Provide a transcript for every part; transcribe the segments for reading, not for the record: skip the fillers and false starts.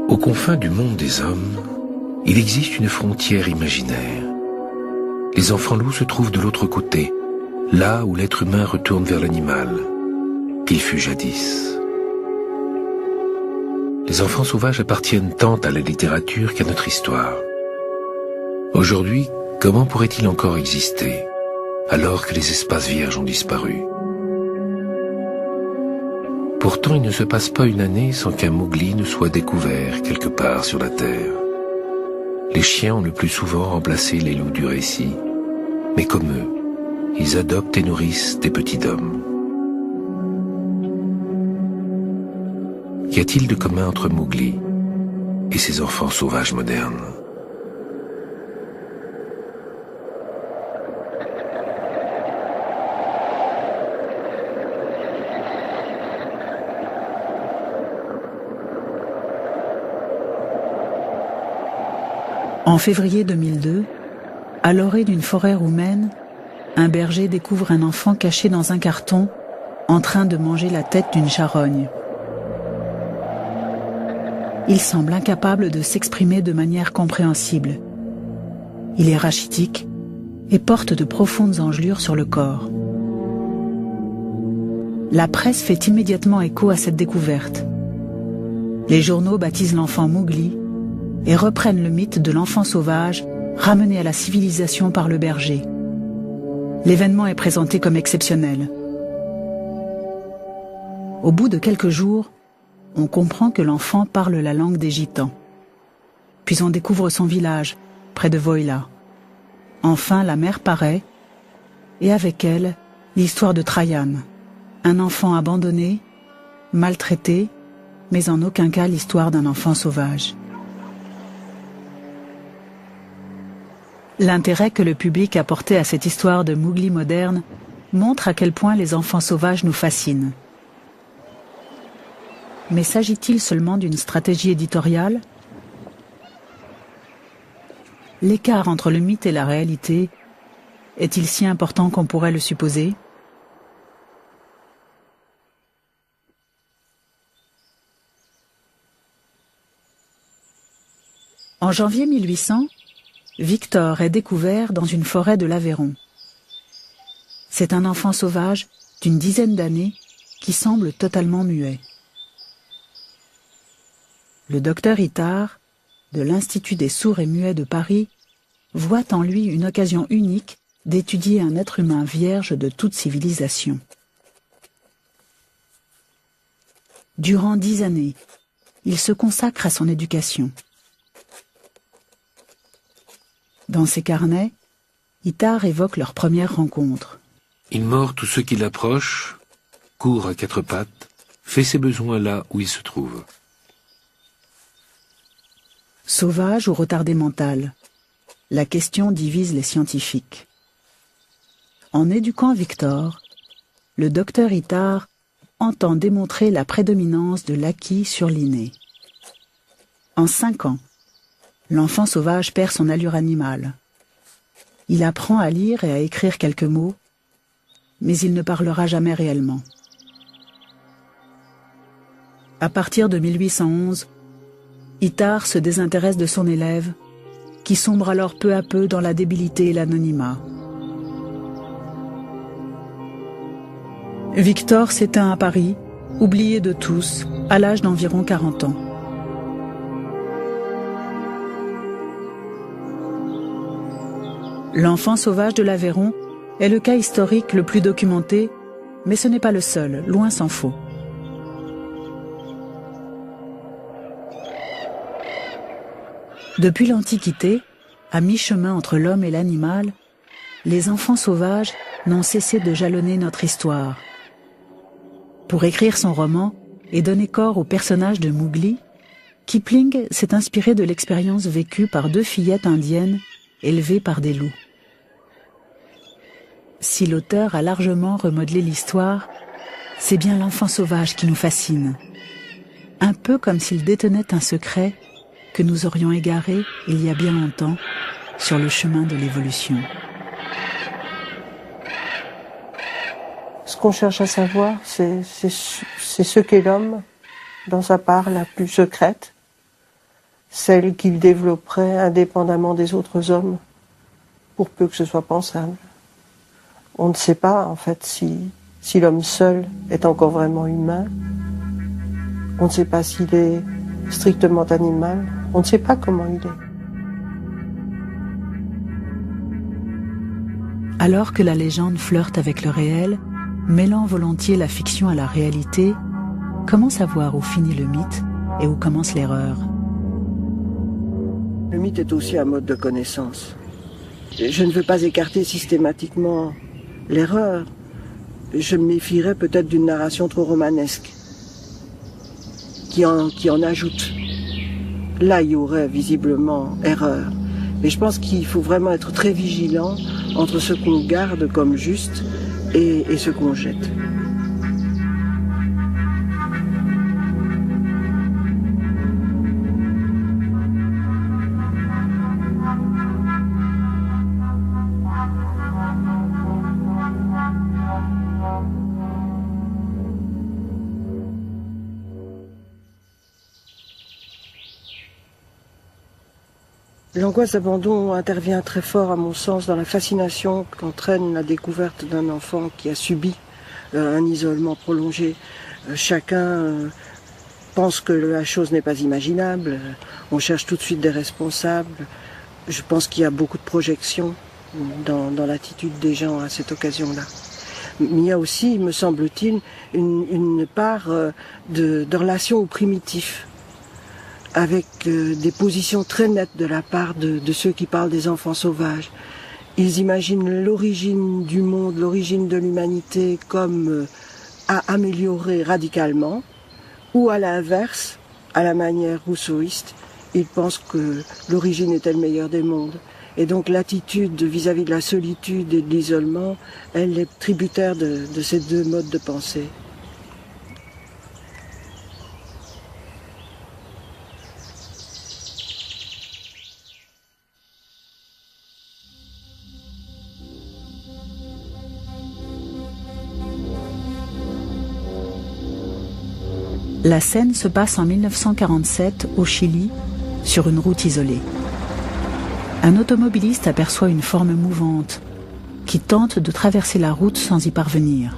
Aux confins du monde des hommes, il existe une frontière imaginaire. Les enfants loups se trouvent de l'autre côté, là où l'être humain retourne vers l'animal, qu'il fut jadis. Les enfants sauvages appartiennent tant à la littérature qu'à notre histoire. Aujourd'hui, comment pourrait-il encore exister, alors que les espaces vierges ont disparu? Pourtant, il ne se passe pas une année sans qu'un Mowgli ne soit découvert quelque part sur la terre. Les chiens ont le plus souvent remplacé les loups du récit, mais comme eux, ils adoptent et nourrissent des petits hommes. Qu'y a-t-il de commun entre Mowgli et ses enfants sauvages modernes? En février 2002, à l'orée d'une forêt roumaine, un berger découvre un enfant caché dans un carton, en train de manger la tête d'une charogne. Il semble incapable de s'exprimer de manière compréhensible. Il est rachitique et porte de profondes engelures sur le corps. La presse fait immédiatement écho à cette découverte. Les journaux baptisent l'enfant Mowgli et reprennent le mythe de l'enfant sauvage ramené à la civilisation par le berger. L'événement est présenté comme exceptionnel. Au bout de quelques jours, on comprend que l'enfant parle la langue des Gitans. Puis on découvre son village, près de Voila. Enfin, la mère paraît, et avec elle, l'histoire de Trajan, un enfant abandonné, maltraité, mais en aucun cas l'histoire d'un enfant sauvage. L'intérêt que le public a porté à cette histoire de Mowgli moderne montre à quel point les enfants sauvages nous fascinent. Mais s'agit-il seulement d'une stratégie éditoriale? L'écart entre le mythe et la réalité est-il si important qu'on pourrait le supposer? En janvier 1800, Victor est découvert dans une forêt de l'Aveyron. C'est un enfant sauvage d'une dizaine d'années qui semble totalement muet. Le docteur Itard, de l'Institut des sourds et muets de Paris, voit en lui une occasion unique d'étudier un être humain vierge de toute civilisation. Durant 10 années, il se consacre à son éducation. Dans ses carnets, Itard évoque leur première rencontre. Il mord tous ceux qui l'approchent, court à 4 pattes, fait ses besoins là où il se trouve. Sauvage ou retardé mental, la question divise les scientifiques. En éduquant Victor, le docteur Itard entend démontrer la prédominance de l'acquis sur l'inné. En 5 ans, l'enfant sauvage perd son allure animale. Il apprend à lire et à écrire quelques mots, mais il ne parlera jamais réellement. À partir de 1811, Itard se désintéresse de son élève, qui sombre alors peu à peu dans la débilité et l'anonymat. Victor s'éteint à Paris, oublié de tous, à l'âge d'environ 40 ans. L'enfant sauvage de l'Aveyron est le cas historique le plus documenté, mais ce n'est pas le seul, loin s'en faut. Depuis l'Antiquité, à mi-chemin entre l'homme et l'animal, les enfants sauvages n'ont cessé de jalonner notre histoire. Pour écrire son roman et donner corps au personnage de Mowgli, Kipling s'est inspiré de l'expérience vécue par 2 fillettes indiennes élevées par des loups. Si l'auteur a largement remodelé l'histoire, c'est bien l'enfant sauvage qui nous fascine. Un peu comme s'il détenait un secret que nous aurions égaré il y a bien longtemps sur le chemin de l'évolution. Ce qu'on cherche à savoir, c'est ce qu'est l'homme dans sa part la plus secrète, celle qu'il développerait indépendamment des autres hommes, pour peu que ce soit pensable. On ne sait pas, en fait, si l'homme seul est encore vraiment humain. On ne sait pas s'il est strictement animal. On ne sait pas comment il est. Alors que la légende flirte avec le réel, mêlant volontiers la fiction à la réalité, comment savoir où finit le mythe et où commence l'erreur? Le mythe est aussi un mode de connaissance. Je ne veux pas écarter systématiquement l'erreur. Je me méfierais peut-être d'une narration trop romanesque, qui en ajoute. Là, il y aurait visiblement erreur. Mais je pense qu'il faut vraiment être très vigilant entre ce qu'on garde comme juste et ce qu'on jette. L'angoisse d'abandon intervient très fort, à mon sens, dans la fascination qu'entraîne la découverte d'un enfant qui a subi un isolement prolongé. Chacun pense que la chose n'est pas imaginable, on cherche tout de suite des responsables. Je pense qu'il y a beaucoup de projections dans l'attitude des gens à cette occasion-là. Mais il y a aussi, me semble-t-il, une part de relation au primitif, avec des positions très nettes de la part de ceux qui parlent des enfants sauvages. Ils imaginent l'origine du monde, l'origine de l'humanité comme à améliorer radicalement, ou à l'inverse, à la manière rousseauiste, ils pensent que l'origine était le meilleur des mondes. Et donc l'attitude vis-à-vis de la solitude et de l'isolement, elle est tributaire de ces deux modes de pensée. La scène se passe en 1947 au Chili, sur une route isolée. Un automobiliste aperçoit une forme mouvante qui tente de traverser la route sans y parvenir.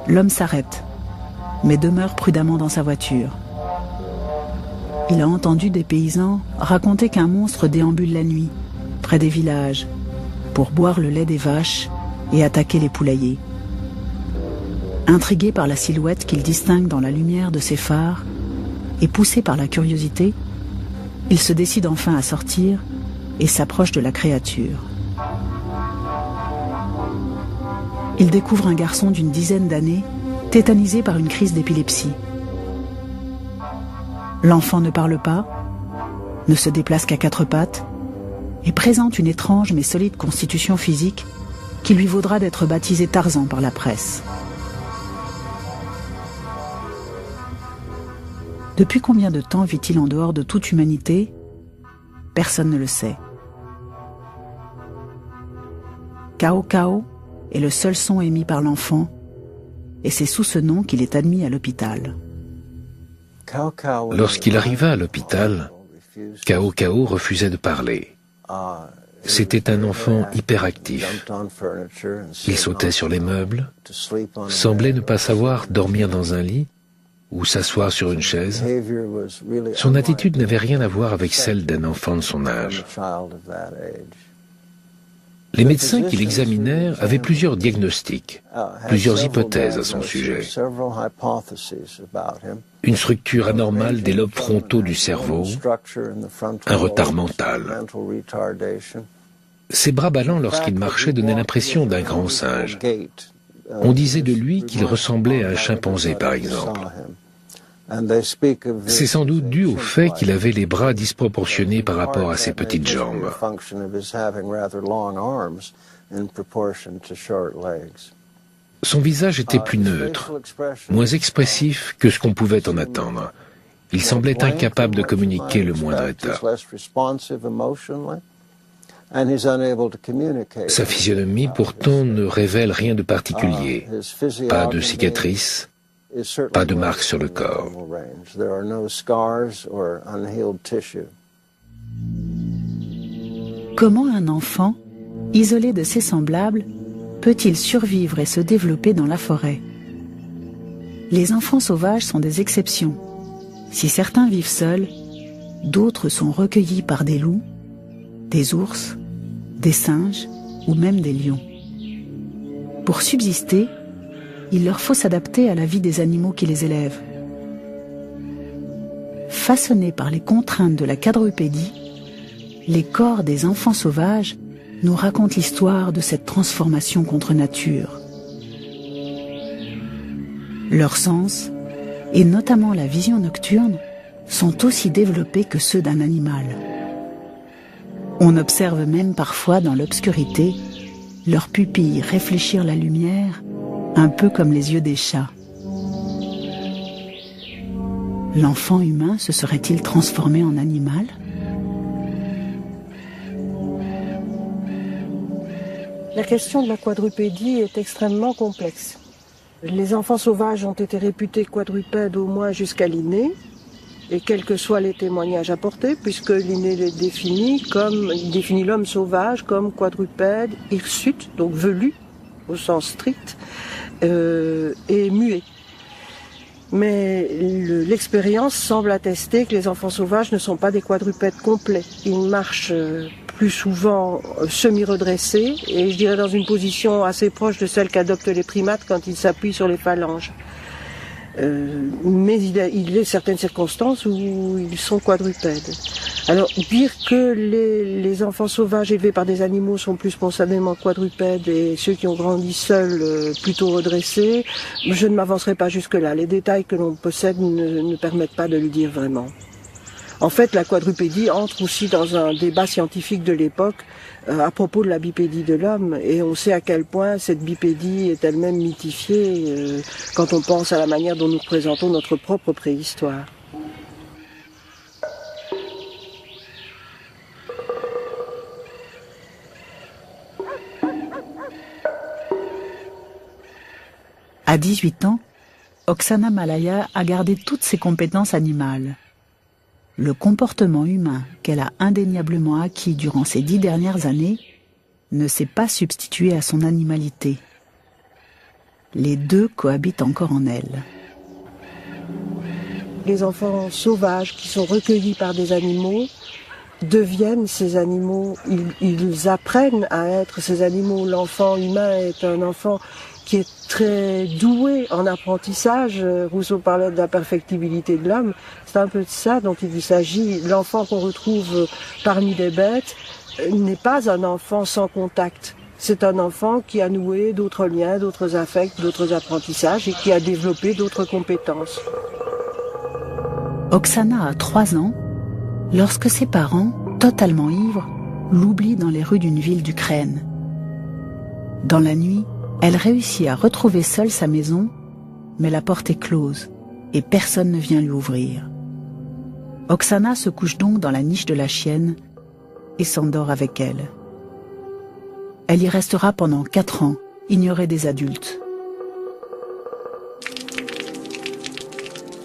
L'homme s'arrête, mais demeure prudemment dans sa voiture. Il a entendu des paysans raconter qu'un monstre déambule la nuit, près des villages, pour boire le lait des vaches et attaquer les poulaillers. Intrigué par la silhouette qu'il distingue dans la lumière de ses phares et poussé par la curiosité, il se décide enfin à sortir et s'approche de la créature. Il découvre un garçon d'une dizaine d'années, tétanisé par une crise d'épilepsie. L'enfant ne parle pas, ne se déplace qu'à quatre pattes et présente une étrange mais solide constitution physique qui lui vaudra d'être baptisé Tarzan par la presse. Depuis combien de temps vit-il en dehors de toute humanité? Personne ne le sait. Cao Cao est le seul son émis par l'enfant, et c'est sous ce nom qu'il est admis à l'hôpital. Lorsqu'il arriva à l'hôpital, Cao Cao refusait de parler. C'était un enfant hyperactif. Il sautait sur les meubles, semblait ne pas savoir dormir dans un lit ou s'asseoir sur une chaise. Son attitude n'avait rien à voir avec celle d'un enfant de son âge. Les médecins qui l'examinèrent avaient plusieurs diagnostics, plusieurs hypothèses à son sujet. Une structure anormale des lobes frontaux du cerveau, un retard mental. Ses bras ballants lorsqu'il marchait donnaient l'impression d'un grand singe. On disait de lui qu'il ressemblait à un chimpanzé, par exemple. C'est sans doute dû au fait qu'il avait les bras disproportionnés par rapport à ses petites jambes. Son visage était plus neutre, moins expressif que ce qu'on pouvait en attendre. Il semblait incapable de communiquer le moindre état. Sa physionomie pourtant ne révèle rien de particulier. Pas de cicatrices, Pas de marques sur le corps. Comment un enfant, isolé de ses semblables, peut-il survivre et se développer dans la forêt? Les enfants sauvages sont des exceptions. Si certains vivent seuls, d'autres sont recueillis par des loups, des ours, des singes ou même des lions. Pour subsister, il leur faut s'adapter à la vie des animaux qui les élèvent. Façonnés par les contraintes de la quadrupédie, les corps des enfants sauvages nous racontent l'histoire de cette transformation contre nature. Leurs sens, et notamment la vision nocturne, sont aussi développés que ceux d'un animal. On observe même parfois dans l'obscurité leurs pupilles réfléchir la lumière, un peu comme les yeux des chats. L'enfant humain se serait-il transformé en animal ? La question de la quadrupédie est extrêmement complexe. Les enfants sauvages ont été réputés quadrupèdes au moins jusqu'à Linné, et quels que soient les témoignages apportés, puisque Linné les définit il définit l'homme sauvage comme quadrupède, hirsute, donc velu, au sens strict, et muet. Mais l'expérience semble attester que les enfants sauvages ne sont pas des quadrupèdes complets. Ils marchent plus souvent semi-redressés, et je dirais dans une position assez proche de celle qu'adoptent les primates quand ils s'appuient sur les phalanges. Mais il y a certaines circonstances où ils sont quadrupèdes. Alors, dire que les enfants sauvages élevés par des animaux sont plus spontanément quadrupèdes et ceux qui ont grandi seuls plutôt redressés, je ne m'avancerai pas jusque-là. Les détails que l'on possède ne permettent pas de le dire vraiment. En fait, la quadrupédie entre aussi dans un débat scientifique de l'époque à propos de la bipédie de l'homme, et on sait à quel point cette bipédie est elle-même mythifiée quand on pense à la manière dont nous représentons notre propre préhistoire. À 18 ans, Oksana Malaya a gardé toutes ses compétences animales. Le comportement humain qu'elle a indéniablement acquis durant ces 10 dernières années ne s'est pas substitué à son animalité. Les deux cohabitent encore en elle. Les enfants sauvages qui sont recueillis par des animaux deviennent ces animaux, ils apprennent à être ces animaux. L'enfant humain est un enfant qui est très doué en apprentissage. Rousseau parlait de la perfectibilité de l'homme. C'est un peu de ça dont il s'agit. L'enfant qu'on retrouve parmi les bêtes n'est pas un enfant sans contact. C'est un enfant qui a noué d'autres liens, d'autres affects, d'autres apprentissages et qui a développé d'autres compétences. Oksana a 3 ans lorsque ses parents, totalement ivres, l'oublient dans les rues d'une ville d'Ukraine. Dans la nuit, elle réussit à retrouver seule sa maison, mais la porte est close et personne ne vient lui ouvrir. Oksana se couche donc dans la niche de la chienne et s'endort avec elle. Elle y restera pendant 4 ans, ignorée des adultes.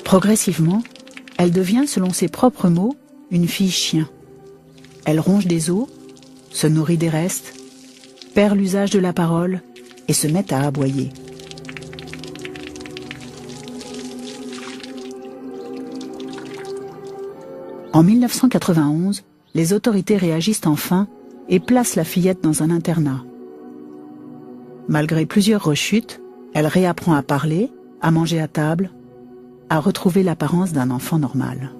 Progressivement, elle devient, selon ses propres mots, une fille chien. Elle ronge des os, se nourrit des restes, perd l'usage de la parole et se met à aboyer. En 1991, les autorités réagissent enfin et placent la fillette dans un internat. Malgré plusieurs rechutes, elle réapprend à parler, à manger à table, à retrouver l'apparence d'un enfant normal.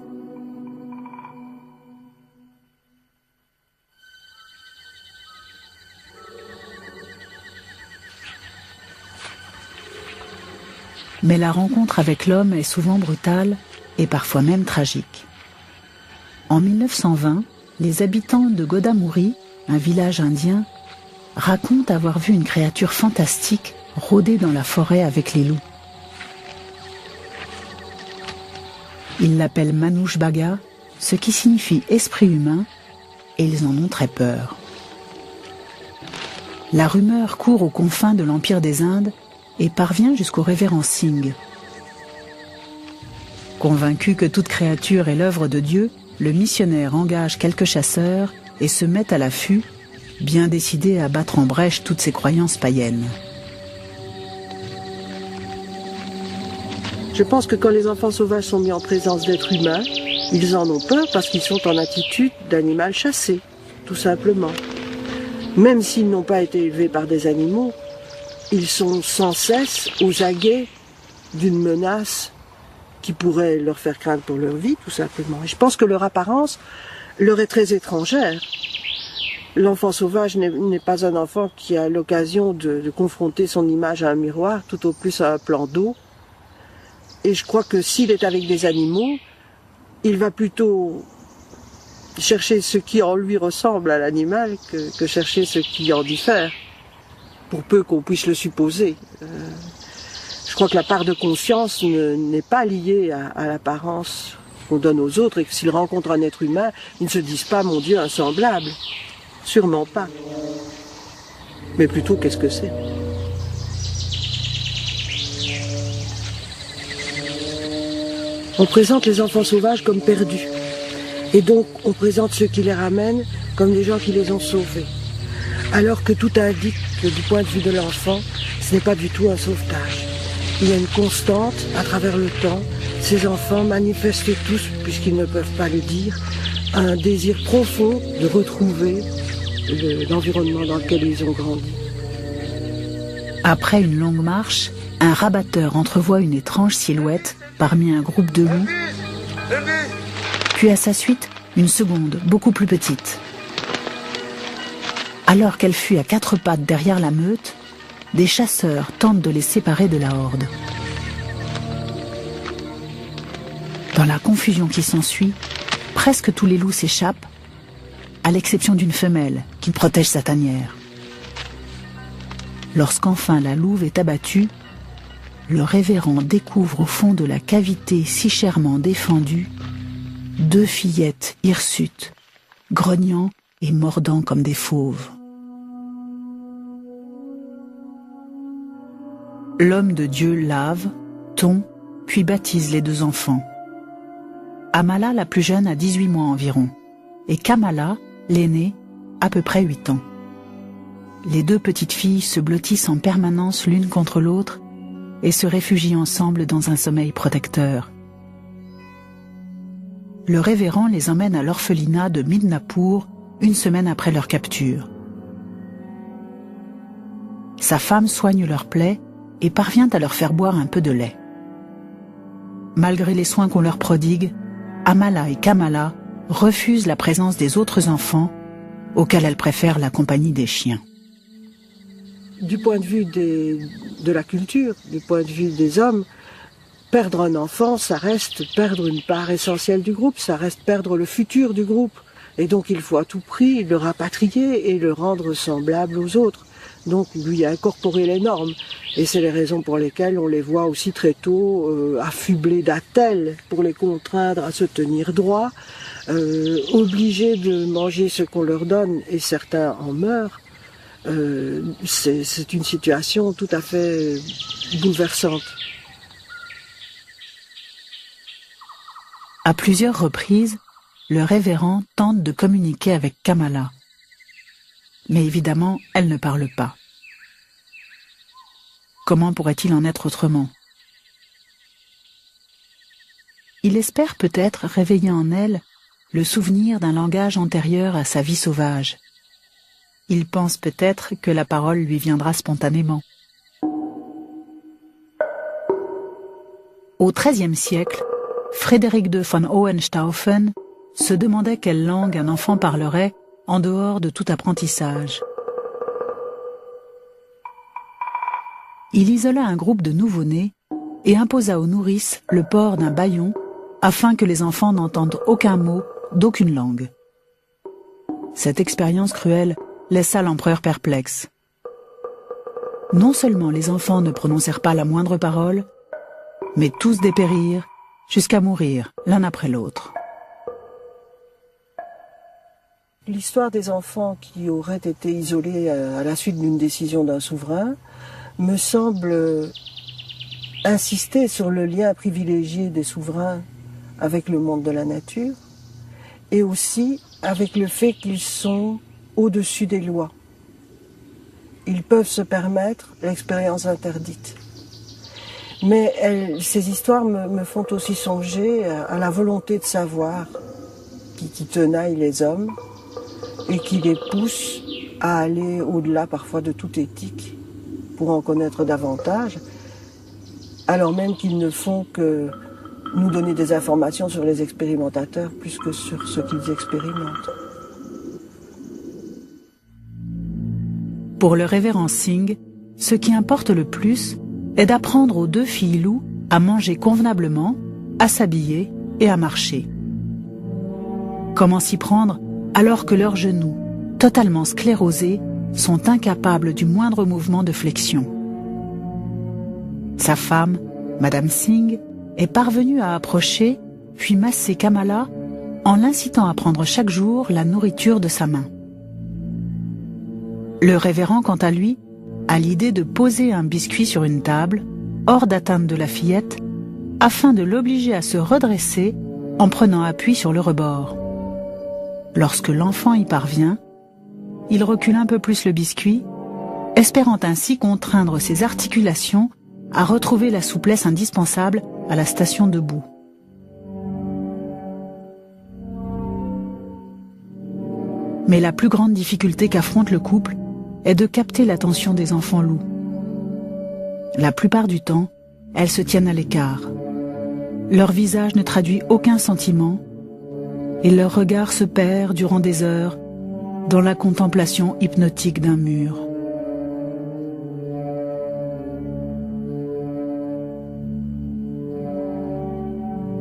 Mais la rencontre avec l'homme est souvent brutale et parfois même tragique. En 1920, les habitants de Godamouri, un village indien, racontent avoir vu une créature fantastique rôder dans la forêt avec les loups. Ils l'appellent Manouche Baga, ce qui signifie esprit humain, et ils en ont très peur. La rumeur court aux confins de l'Empire des Indes et parvient jusqu'au révérend Singh. Convaincu que toute créature est l'œuvre de Dieu, le missionnaire engage quelques chasseurs et se met à l'affût, bien décidé à battre en brèche toutes ses croyances païennes. Je pense que quand les enfants sauvages sont mis en présence d'êtres humains, ils en ont peur parce qu'ils sont en attitude d'animal chassé, tout simplement. Même s'ils n'ont pas été élevés par des animaux, ils sont sans cesse aux aguets d'une menace qui pourrait leur faire craindre pour leur vie, tout simplement. Et je pense que leur apparence leur est très étrangère. L'enfant sauvage n'est pas un enfant qui a l'occasion de confronter son image à un miroir, tout au plus à un plan d'eau. Et je crois que s'il est avec des animaux, il va plutôt chercher ce qui en lui ressemble à l'animal que chercher ce qui en diffère, pour peu qu'on puisse le supposer. Je crois que la part de conscience n'est pas liée à l'apparence qu'on donne aux autres, et que s'ils rencontrent un être humain, ils ne se disent pas « mon Dieu, un semblable ». Sûrement pas. Mais plutôt, qu'est-ce que c'est ? On présente les enfants sauvages comme perdus. Et donc, on présente ceux qui les ramènent comme des gens qui les ont sauvés. Alors que tout indique que du point de vue de l'enfant, ce n'est pas du tout un sauvetage. Il y a une constante à travers le temps. Ces enfants manifestent tous, puisqu'ils ne peuvent pas le dire, un désir profond de retrouver l'environnement dans lequel ils ont grandi. Après une longue marche, un rabatteur entrevoit une étrange silhouette parmi un groupe de loups, puis à sa suite, une seconde, beaucoup plus petite. Alors qu'elle fuit à quatre pattes derrière la meute, des chasseurs tentent de les séparer de la horde. Dans la confusion qui s'ensuit, presque tous les loups s'échappent, à l'exception d'une femelle qui protège sa tanière. Lorsqu'enfin la louve est abattue, le révérend découvre au fond de la cavité si chèrement défendue 2 fillettes hirsutes, grognant et mordant comme des fauves. L'homme de Dieu lave, tond, puis baptise les 2 enfants. Amala, la plus jeune, a 18 mois environ, et Kamala, l'aînée, à peu près 8 ans. Les 2 petites filles se blottissent en permanence l'une contre l'autre et se réfugient ensemble dans un sommeil protecteur. Le révérend les emmène à l'orphelinat de Midnapur 1 semaine après leur capture. Sa femme soigne leurs plaies et parvient à leur faire boire un peu de lait. Malgré les soins qu'on leur prodigue, Amala et Kamala refusent la présence des autres enfants, auxquels elles préfèrent la compagnie des chiens. Du point de vue de la culture, du point de vue des hommes, perdre un enfant, ça reste perdre une part essentielle du groupe, ça reste perdre le futur du groupe. Et donc il faut à tout prix le rapatrier et le rendre semblable aux autres. Donc lui incorporer les normes. Et c'est les raisons pour lesquelles on les voit aussi très tôt affublés d'attelles pour les contraindre à se tenir droit, obligés de manger ce qu'on leur donne et certains en meurent. C'est une situation tout à fait bouleversante. À plusieurs reprises, le révérend tente de communiquer avec Kamala. Mais évidemment, elle ne parle pas. Comment pourrait-il en être autrement? Il espère peut-être réveiller en elle le souvenir d'un langage antérieur à sa vie sauvage. Il pense peut-être que la parole lui viendra spontanément. Au XIIIe siècle, Frédéric de von Hohenstaufen se demandait quelle langue un enfant parlerait en dehors de tout apprentissage. Il isola un groupe de nouveau-nés et imposa aux nourrices le port d'un bâillon afin que les enfants n'entendent aucun mot d'aucune langue. Cette expérience cruelle laissa l'empereur perplexe. Non seulement les enfants ne prononcèrent pas la moindre parole, mais tous dépérirent jusqu'à mourir l'un après l'autre. L'histoire des enfants qui auraient été isolés à la suite d'une décision d'un souverain me semble insister sur le lien privilégié des souverains avec le monde de la nature et aussi avec le fait qu'ils sont au-dessus des lois. Ils peuvent se permettre l'expérience interdite. Mais ces histoires me font aussi songer à la volonté de savoir qui tenaille les hommes et qui les pousse à aller au-delà parfois de toute éthique pour en connaître davantage, alors même qu'ils ne font que nous donner des informations sur les expérimentateurs plus que sur ce qu'ils expérimentent. Pour le révérend Singh, ce qui importe le plus est d'apprendre aux 2 filles loups à manger convenablement, à s'habiller et à marcher. Comment s'y prendre alors que leurs genoux, totalement sclérosés, sont incapables du moindre mouvement de flexion? Sa femme, Madame Singh, est parvenue à approcher, puis masser Kamala en l'incitant à prendre chaque jour la nourriture de sa main. Le révérend, quant à lui, a l'idée de poser un biscuit sur une table, hors d'atteinte de la fillette, afin de l'obliger à se redresser en prenant appui sur le rebord. Lorsque l'enfant y parvient, il recule un peu plus le biscuit, espérant ainsi contraindre ses articulations à retrouver la souplesse indispensable à la station debout. Mais la plus grande difficulté qu'affronte le couple est de capter l'attention des enfants loups. La plupart du temps, elles se tiennent à l'écart. Leur visage ne traduit aucun sentiment et leur regard se perd durant des heures dans la contemplation hypnotique d'un mur.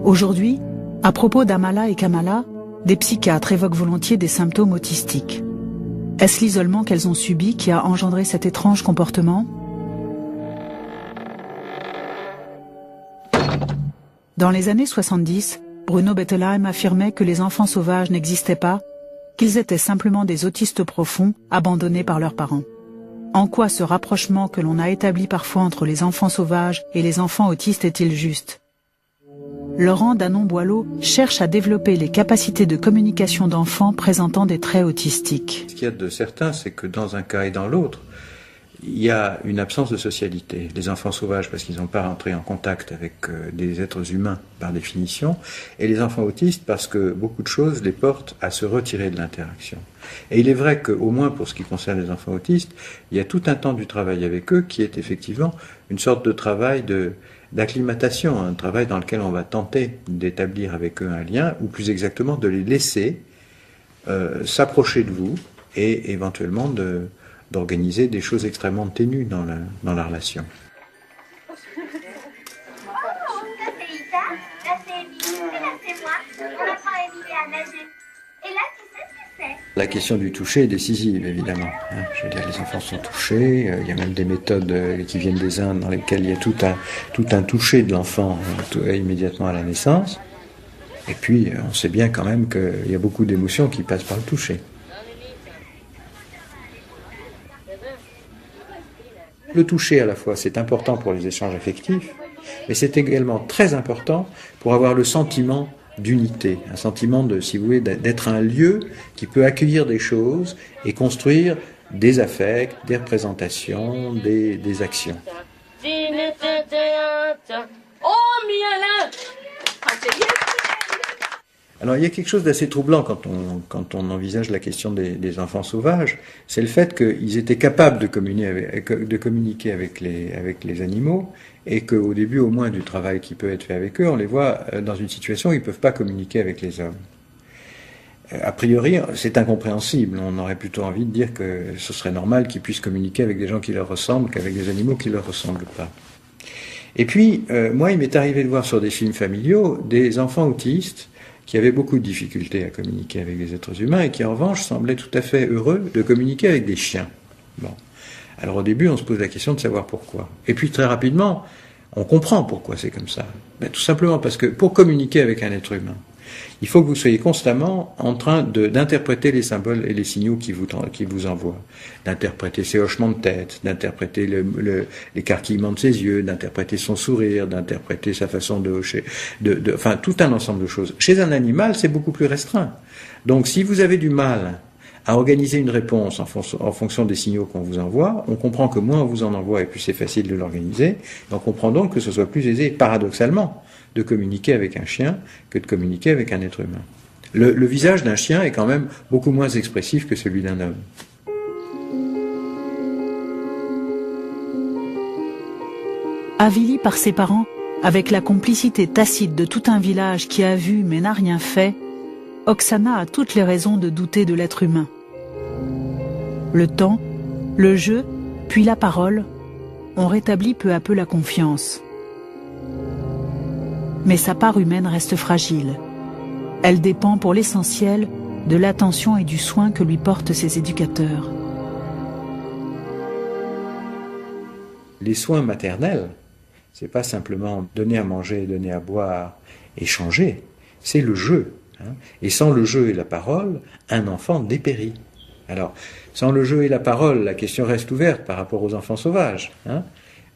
Aujourd'hui, à propos d'Amala et Kamala, des psychiatres évoquent volontiers des symptômes autistiques. Est-ce l'isolement qu'elles ont subi qui a engendré cet étrange comportement? Dans les années 70, Bruno Bettelheim affirmait que les enfants sauvages n'existaient pas, qu'ils étaient simplement des autistes profonds abandonnés par leurs parents. En quoi ce rapprochement que l'on a établi parfois entre les enfants sauvages et les enfants autistes est-il juste? Laurent Danon-Boileau cherche à développer les capacités de communication d'enfants présentant des traits autistiques. Ce qu'il y a de certain, c'est que dans un cas et dans l'autre, il y a une absence de socialité. Les enfants sauvages, parce qu'ils n'ont pas rentré en contact avec des êtres humains par définition, et les enfants autistes, parce que beaucoup de choses les portent à se retirer de l'interaction. Et il est vrai qu'au moins pour ce qui concerne les enfants autistes, il y a tout un temps du travail avec eux qui est effectivement une sorte de travail d'acclimatation, un travail dans lequel on va tenter d'établir avec eux un lien, ou plus exactement de les laisser s'approcher de vous et éventuellement d'organiser des choses extrêmement ténues dans la relation. La question du toucher est décisive, évidemment. Je veux dire, les enfants sont touchés. Il y a même des méthodes qui viennent des Indes dans lesquelles il y a tout un toucher de l'enfant immédiatement à la naissance. Et puis, on sait bien quand même qu'il y a beaucoup d'émotions qui passent par le toucher. Le toucher, à la fois, c'est important pour les échanges affectifs, mais c'est également très important pour avoir le sentiment d'unité, un sentiment de, si vous voulez, d'être un lieu qui peut accueillir des choses et construire des affects, des représentations, des actions. Alors il y a quelque chose d'assez troublant quand on envisage la question des enfants sauvages, c'est le fait qu'ils étaient capables de communiquer avec les animaux, et qu'au début au moins du travail qui peut être fait avec eux, on les voit dans une situation où ils ne peuvent pas communiquer avec les hommes. A priori, c'est incompréhensible. On aurait plutôt envie de dire que ce serait normal qu'ils puissent communiquer avec des gens qui leur ressemblent qu'avec des animaux qui ne leur ressemblent pas. Et puis, moi, il m'est arrivé de voir sur des films familiaux des enfants autistes qui avaient beaucoup de difficultés à communiquer avec des êtres humains et qui, en revanche, semblaient tout à fait heureux de communiquer avec des chiens. Bon. Alors au début, on se pose la question de savoir pourquoi. Et puis très rapidement, on comprend pourquoi c'est comme ça. Ben, tout simplement parce que pour communiquer avec un être humain, Il faut que vous soyez constamment en train d'interpréter les symboles et les signaux qui vous envoient. D'interpréter ses hochements de tête, d'interpréter l'écarquillement de ses yeux, d'interpréter son sourire, d'interpréter sa façon de hocher, enfin, tout un ensemble de choses. Chez un animal, c'est beaucoup plus restreint. Donc, si vous avez du mal à organiser une réponse en fonction des signaux qu'on vous envoie, on comprend que moins on vous en envoie et plus c'est facile de l'organiser, et on comprend donc que ce soit plus aisé, paradoxalement, de communiquer avec un chien que de communiquer avec un être humain. Le visage d'un chien est quand même beaucoup moins expressif que celui d'un homme. Avilie par ses parents, avec la complicité tacite de tout un village qui a vu mais n'a rien fait, Oksana a toutes les raisons de douter de l'être humain. Le temps, le jeu, puis la parole ont rétabli peu à peu la confiance. Mais sa part humaine reste fragile. Elle dépend pour l'essentiel de l'attention et du soin que lui portent ses éducateurs. Les soins maternels, c'est pas simplement donner à manger, donner à boire et changer, c'est le jeu. Et sans le jeu et la parole, un enfant dépérit. Alors, sans le jeu et la parole, la question reste ouverte par rapport aux enfants sauvages.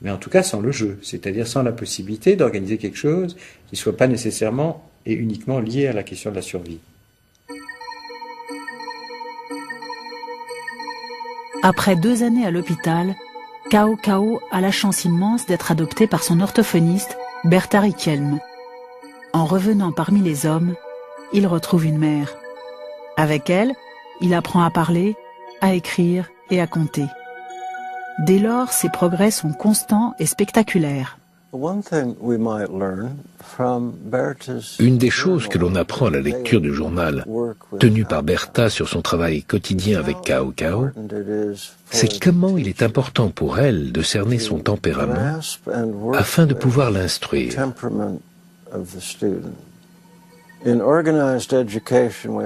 Mais en tout cas, sans le jeu, c'est-à-dire sans la possibilité d'organiser quelque chose qui ne soit pas nécessairement et uniquement lié à la question de la survie. Après 2 années à l'hôpital, Cao Cao a la chance immense d'être adopté par son orthophoniste, Bertha Riquelme. En revenant parmi les hommes, il retrouve une mère. Avec elle, il apprend à parler, à écrire et à compter. Dès lors, ses progrès sont constants et spectaculaires. Une des choses que l'on apprend à la lecture du journal tenu par Bertha sur son travail quotidien avec Cao Cao, c'est comment il est important pour elle de cerner son tempérament afin de pouvoir l'instruire.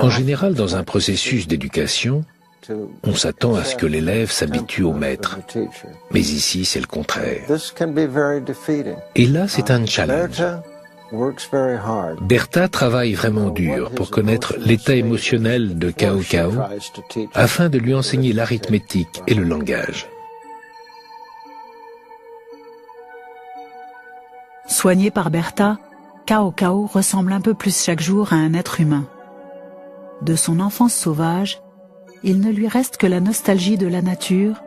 En général, dans un processus d'éducation, on s'attend à ce que l'élève s'habitue au maître. Mais ici, c'est le contraire. Et là, c'est un challenge. Bertha travaille vraiment dur pour connaître l'état émotionnel de Cao Cao afin de lui enseigner l'arithmétique et le langage. Soigné par Bertha, Cao Cao ressemble un peu plus chaque jour à un être humain. De son enfance sauvage, il ne lui reste que la nostalgie de la nature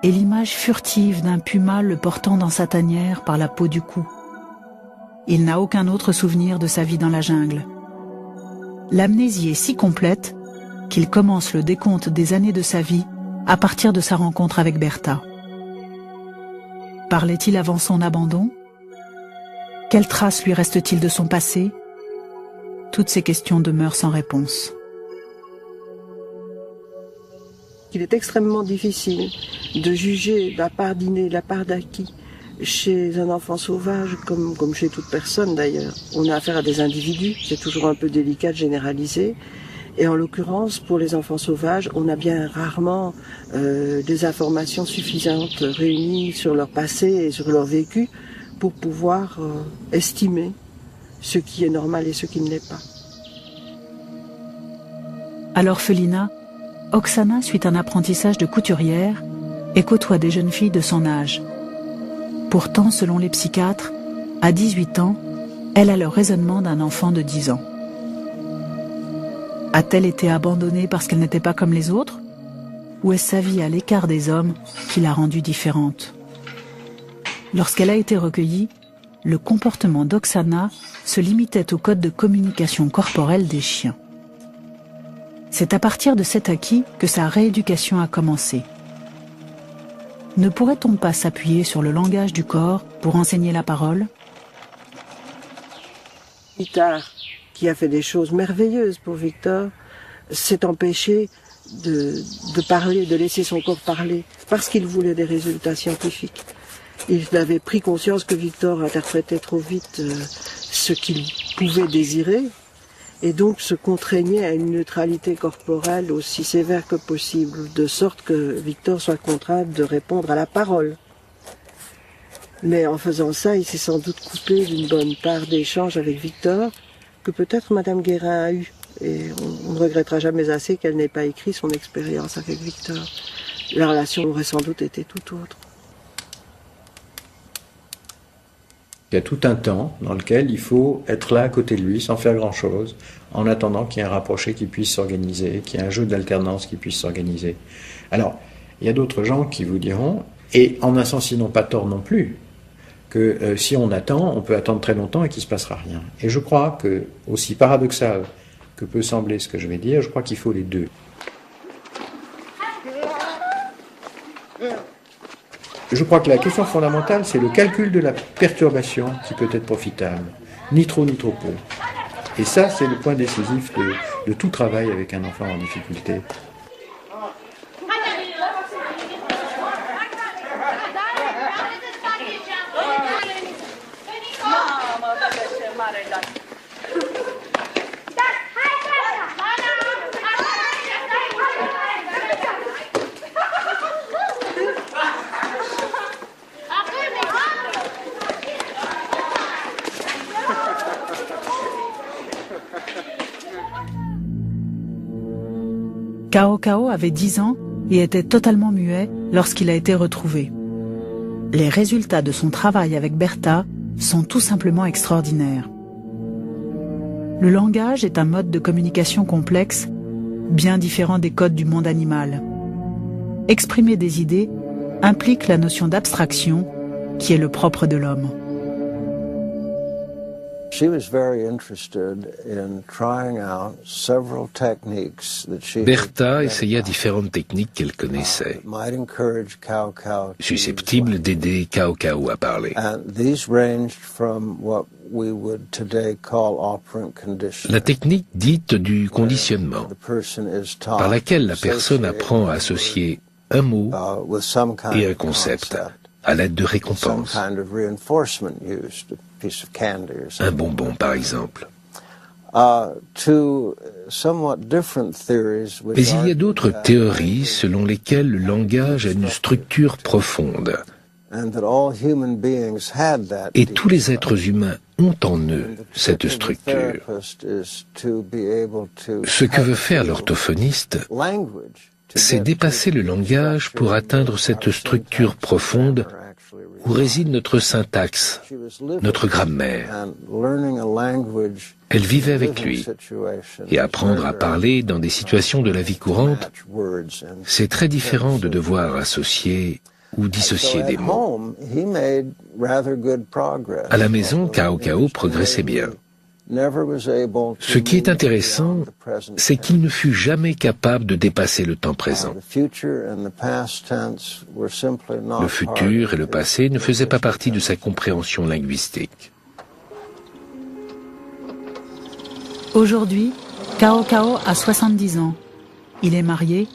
et l'image furtive d'un puma le portant dans sa tanière par la peau du cou. Il n'a aucun autre souvenir de sa vie dans la jungle. L'amnésie est si complète qu'il commence le décompte des années de sa vie à partir de sa rencontre avec Bertha. Parlait-il avant son abandon ? Quelles traces lui reste-t-il de son passé ? Toutes ces questions demeurent sans réponse. Il est extrêmement difficile de juger la part d'inné, la part d'acquis chez un enfant sauvage, comme chez toute personne d'ailleurs. On a affaire à des individus, c'est toujours un peu délicat de généraliser. Et en l'occurrence, pour les enfants sauvages, on a bien rarement des informations suffisantes réunies sur leur passé et sur leur vécu pour pouvoir estimer ce qui est normal et ce qui ne l'est pas. À l'orphelinat, Oksana suit un apprentissage de couturière et côtoie des jeunes filles de son âge. Pourtant, selon les psychiatres, à 18 ans, elle a le raisonnement d'un enfant de 10 ans. A-t-elle été abandonnée parce qu'elle n'était pas comme les autres ? Ou est-ce sa vie à l'écart des hommes qui l'a rendue différente ? Lorsqu'elle a été recueillie, le comportement d'Oksana se limitait au code de communication corporelle des chiens. C'est à partir de cet acquis que sa rééducation a commencé. Ne pourrait-on pas s'appuyer sur le langage du corps pour enseigner la parole ? Itard, qui a fait des choses merveilleuses pour Victor, s'est empêché de parler, de laisser son corps parler, parce qu'il voulait des résultats scientifiques. Il avait pris conscience que Victor interprétait trop vite ce qu'il pouvait désirer, et donc se contraignait à une neutralité corporelle aussi sévère que possible, de sorte que Victor soit contraint de répondre à la parole. Mais en faisant ça, il s'est sans doute coupé d'une bonne part d'échanges avec Victor, que peut-être Madame Guérin a eu. Et on ne regrettera jamais assez qu'elle n'ait pas écrit son expérience avec Victor. La relation aurait sans doute été tout autre. Il y a tout un temps dans lequel il faut être là à côté de lui sans faire grand-chose, en attendant qu'il y ait un rapproché qui puisse s'organiser, qu'il y ait un jeu d'alternance qui puisse s'organiser. Alors, il y a d'autres gens qui vous diront, et en un sens ils n'ont pas tort non plus, que si on attend, on peut attendre très longtemps et qu'il ne se passera rien. Et je crois que, aussi paradoxal que peut sembler ce que je vais dire, je crois qu'il faut les deux. Je crois que la question fondamentale, c'est le calcul de la perturbation qui peut être profitable, ni trop peu. Et ça, c'est le point décisif de tout travail avec un enfant en difficulté. Cao Cao avait 10 ans et était totalement muet lorsqu'il a été retrouvé. Les résultats de son travail avec Bertha sont tout simplement extraordinaires. Le langage est un mode de communication complexe, bien différent des codes du monde animal. Exprimer des idées implique la notion d'abstraction qui est le propre de l'homme. Bertha essaya différentes techniques qu'elle connaissait, susceptibles d'aider Cao Cao à parler. La technique dite du conditionnement, par laquelle la personne apprend à associer un mot et un concept à l'aide de récompenses. Un bonbon, par exemple. Mais il y a d'autres théories selon lesquelles le langage a une structure profonde. Et tous les êtres humains ont en eux cette structure. Ce que veut faire l'orthophoniste, c'est dépasser le langage pour atteindre cette structure profonde où réside notre syntaxe, notre grammaire. Elle vivait avec lui, et apprendre à parler dans des situations de la vie courante, c'est très différent de devoir associer ou dissocier des mots. À la maison, Cao Cao progressait bien. Ce qui est intéressant, c'est qu'il ne fut jamais capable de dépasser le temps présent. Le futur et le passé ne faisaient pas partie de sa compréhension linguistique. Aujourd'hui, Cao Cao a 70 ans. Il est marié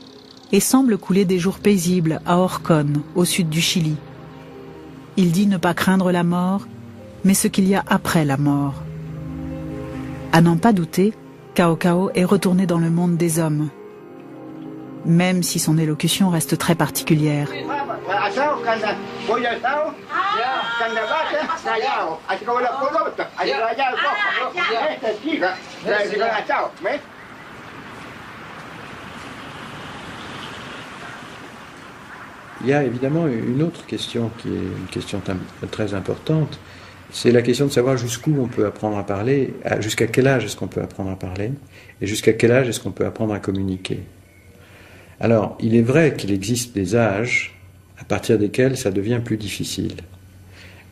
et semble couler des jours paisibles à Orcón, au sud du Chili. Il dit ne pas craindre la mort, mais ce qu'il y a après la mort. À n'en pas douter, Cao Cao est retourné dans le monde des hommes, même si son élocution reste très particulière. Il y a évidemment une autre question qui est une question très importante. C'est la question de savoir jusqu'où on peut apprendre à parler, jusqu'à quel âge est-ce qu'on peut apprendre à parler, et jusqu'à quel âge est-ce qu'on peut apprendre à communiquer. Alors, il est vrai qu'il existe des âges à partir desquels ça devient plus difficile.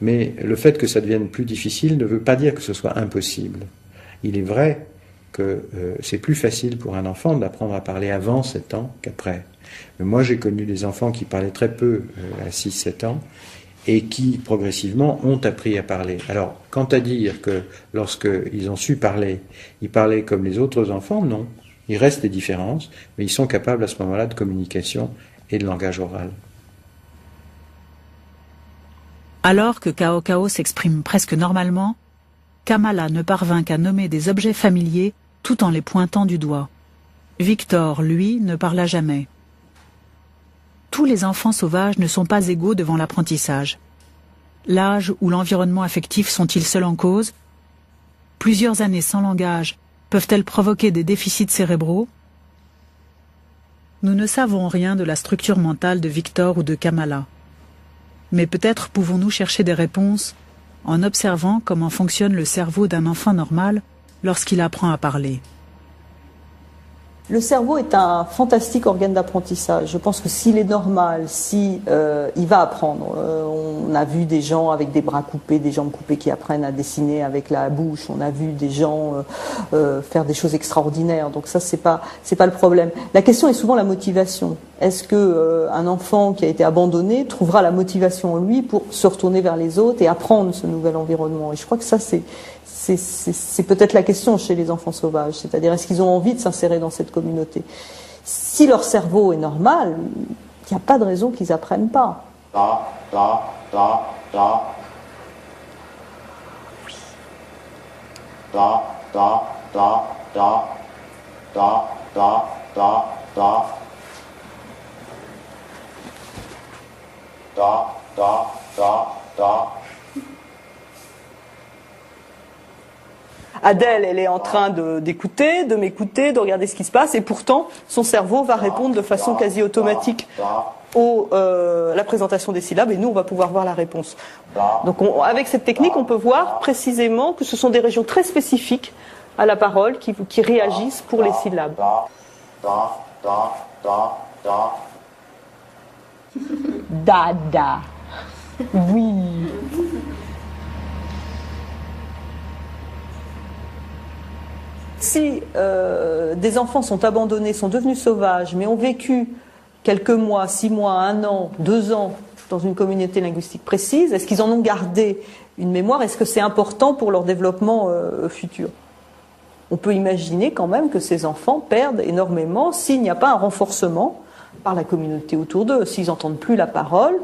Mais le fait que ça devienne plus difficile ne veut pas dire que ce soit impossible. Il est vrai que c'est plus facile pour un enfant d'apprendre à parler avant 7 ans qu'après. Mais moi, j'ai connu des enfants qui parlaient très peu à 6-7 ans, et qui, progressivement, ont appris à parler. Alors, quant à dire que lorsqu'ils ont su parler, ils parlaient comme les autres enfants, non. Il reste des différences, mais ils sont capables à ce moment-là de communication et de langage oral. Alors que Cao Cao s'exprime presque normalement, Kamala ne parvint qu'à nommer des objets familiers tout en les pointant du doigt. Victor, lui, ne parla jamais. Tous les enfants sauvages ne sont pas égaux devant l'apprentissage. L'âge ou l'environnement affectif sont-ils seuls en cause? plusieurs années sans langage peuvent-elles provoquer des déficits cérébraux? Nous ne savons rien de la structure mentale de Victor ou de Kamala. Mais peut-être pouvons-nous chercher des réponses en observant comment fonctionne le cerveau d'un enfant normal lorsqu'il apprend à parler. Le cerveau est un fantastique organe d'apprentissage. Je pense que s'il est normal, il va apprendre. On a vu des gens avec des bras coupés, des jambes coupées qui apprennent à dessiner avec la bouche. On a vu des gens faire des choses extraordinaires. Donc ça, c'est pas le problème. La question est souvent la motivation. Est-ce que un enfant qui a été abandonné trouvera la motivation en lui pour se retourner vers les autres et apprendre ce nouvel environnement? Et je crois que ça, c'est peut-être la question chez les enfants sauvages, c'est-à-dire est-ce qu'ils ont envie de s'insérer dans cette communauté? Si leur cerveau est normal, il n'y a pas de raison qu'ils n'apprennent pas. Adèle, elle est en train d'écouter, de m'écouter, de regarder ce qui se passe, et pourtant, son cerveau va répondre de façon quasi automatique la présentation des syllabes, et nous, on va pouvoir voir la réponse. Donc, avec cette technique, on peut voir précisément que ce sont des régions très spécifiques à la parole qui réagissent pour les syllabes. Dada. Oui. Si des enfants sont abandonnés, sont devenus sauvages, mais ont vécu quelques mois, 6 mois, 1 an, 2 ans dans une communauté linguistique précise, est-ce qu'ils en ont gardé une mémoire? Est-ce que c'est important pour leur développement futur? On peut imaginer quand même que ces enfants perdent énormément s'il n'y a pas un renforcement par la communauté autour d'eux. S'ils n'entendent plus la parole,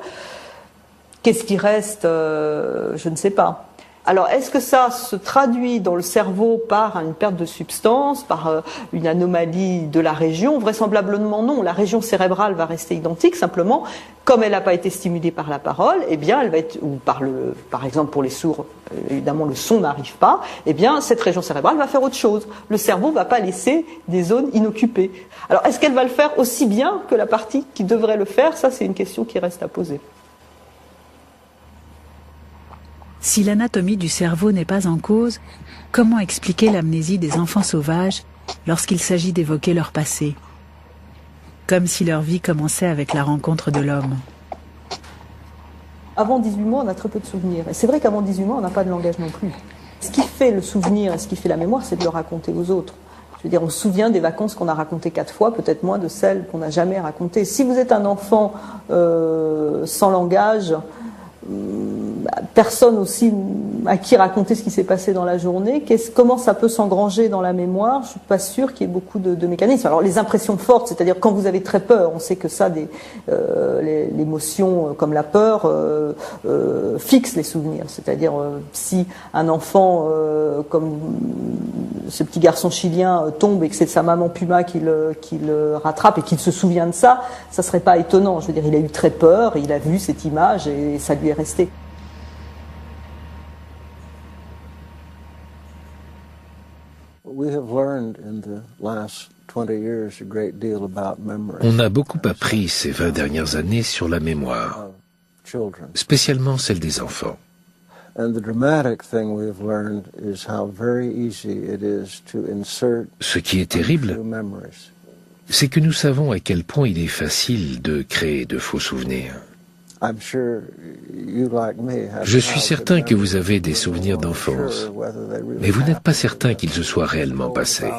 qu'est-ce qui reste? Je ne sais pas. Alors, est-ce que ça se traduit dans le cerveau par une perte de substance, par une anomalie de la région? Vraisemblablement non. La région cérébrale va rester identique. Simplement, comme elle n'a pas été stimulée par la parole, eh bien, elle va être, ou par exemple pour les sourds, évidemment le son n'arrive pas. Eh bien, cette région cérébrale va faire autre chose. Le cerveau ne va pas laisser des zones inoccupées. Alors, est-ce qu'elle va le faire aussi bien que la partie qui devrait le faire? Ça, c'est une question qui reste à poser. Si l'anatomie du cerveau n'est pas en cause, comment expliquer l'amnésie des enfants sauvages lorsqu'il s'agit d'évoquer leur passé? Comme si leur vie commençait avec la rencontre de l'homme. Avant 18 mois, on a très peu de souvenirs. Et c'est vrai qu'avant 18 mois, on n'a pas de langage non plus. Ce qui fait le souvenir et ce qui fait la mémoire, c'est de le raconter aux autres. Je veux dire, on se souvient des vacances qu'on a racontées 4 fois, peut-être moins de celles qu'on n'a jamais racontées. Si vous êtes un enfant sans langage, personne aussi à qui raconter ce qui s'est passé dans la journée, comment ça peut s'engranger dans la mémoire? Je suis pas sûre qu'il y ait beaucoup de mécanismes. Alors les impressions fortes, c'est-à-dire quand vous avez très peur, on sait que ça, l'émotion comme la peur fixe les souvenirs. C'est-à-dire si un enfant comme ce petit garçon chilien tombe et que c'est sa maman Puma qui le rattrape et qu'il se souvient de ça, ça serait pas étonnant. Je veux dire, il a eu très peur, il a vu cette image et ça lui est resté. On a beaucoup appris ces 20 dernières années sur la mémoire, spécialement celle des enfants. Ce qui est terrible, c'est que nous savons à quel point il est facile de créer de faux souvenirs. Je suis certain que vous avez des souvenirs d'enfance, mais vous n'êtes pas certain qu'ils se soient réellement passés.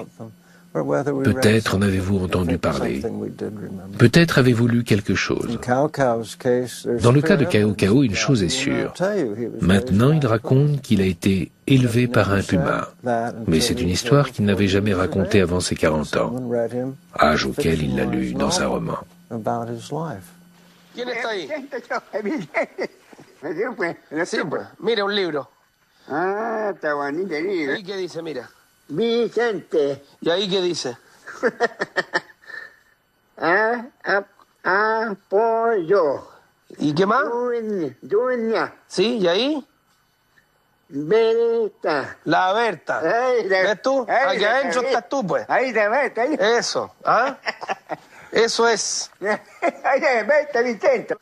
Peut-être en avez-vous entendu parler. Peut-être avez-vous lu quelque chose. Dans le cas de Cao Cao, une chose est sûre. Maintenant, il raconte qu'il a été élevé par un puma. Mais c'est une histoire qu'il n'avait jamais racontée avant ses 40 ans, âge auquel il l'a lu dans un roman. ¿Quién está ahí? Sí, pues. Mira un libro. Ah, está bonito el libro. ¿Ahí qué dice? Mira. Vicente. ¿Y ahí qué dice? Apoyo. ¿Y qué más? Dueña. ¿Sí? ¿Y ahí? Beretta. La Berta. ¿Ves tú? Aquí adentro estás tú, pues. Ahí te Berta, ahí. Eso, ¿ah? Eso es. Ahí te Berta, Vicente.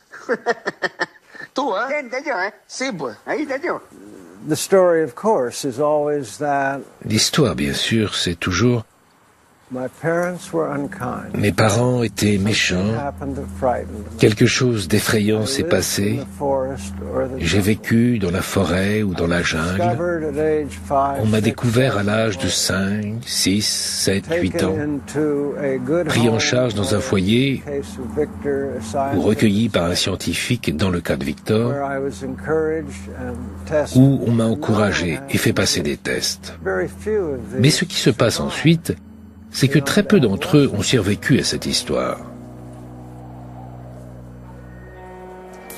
Tú, ¿ah? Vicente yo, ¿eh? Sí, pues. Ahí está yo. The story, of course, is always that L'histoire, bien sûr, c'est toujours my parents were unkind. mes parents étaient Something méchants, happened that frightened me. quelque chose d'effrayant I s'est lived passé, in the forest or the j'ai vécu dans la forêt ou dans la jungle, discovered at age 5, on m'a 6, découvert à 7, l'âge de 5, 6, 7, 8 taken ans, into a good pris en home charge dans un or, foyer in the case of Victor, a ou scientist, recueilli par un scientifique dans le cas de Victor, where I was encouraged and tested. où on m'a encouragé et fait passer des tests. Very few of these Mais ce qui se passe ensuite, c'est que très peu d'entre eux ont survécu à cette histoire.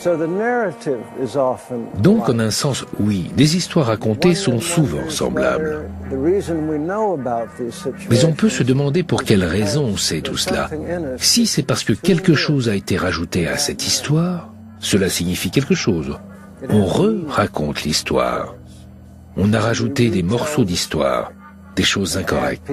So the narrative is often Donc, en like. un sens, oui, les histoires racontées sont souvent semblables. Mais on peut se demander pour quelle raison on sait tout cela. Si c'est parce que quelque chose a été rajouté à cette histoire, cela signifie quelque chose. On re-raconte l'histoire. On a rajouté des morceaux d'histoire, des choses incorrectes.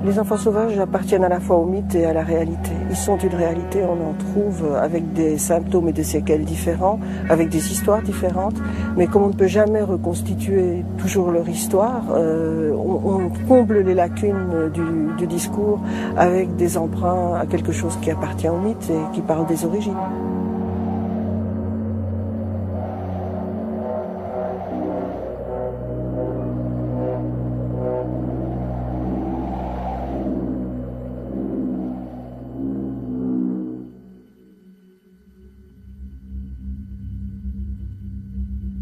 Les enfants sauvages appartiennent à la fois au mythe et à la réalité. Ils sont une réalité, on en trouve avec des symptômes et des séquelles différents, avec des histoires différentes, mais comme on ne peut jamais reconstituer toujours leur histoire, on comble les lacunes du discours avec des emprunts à quelque chose qui appartient au mythe et qui parle des origines.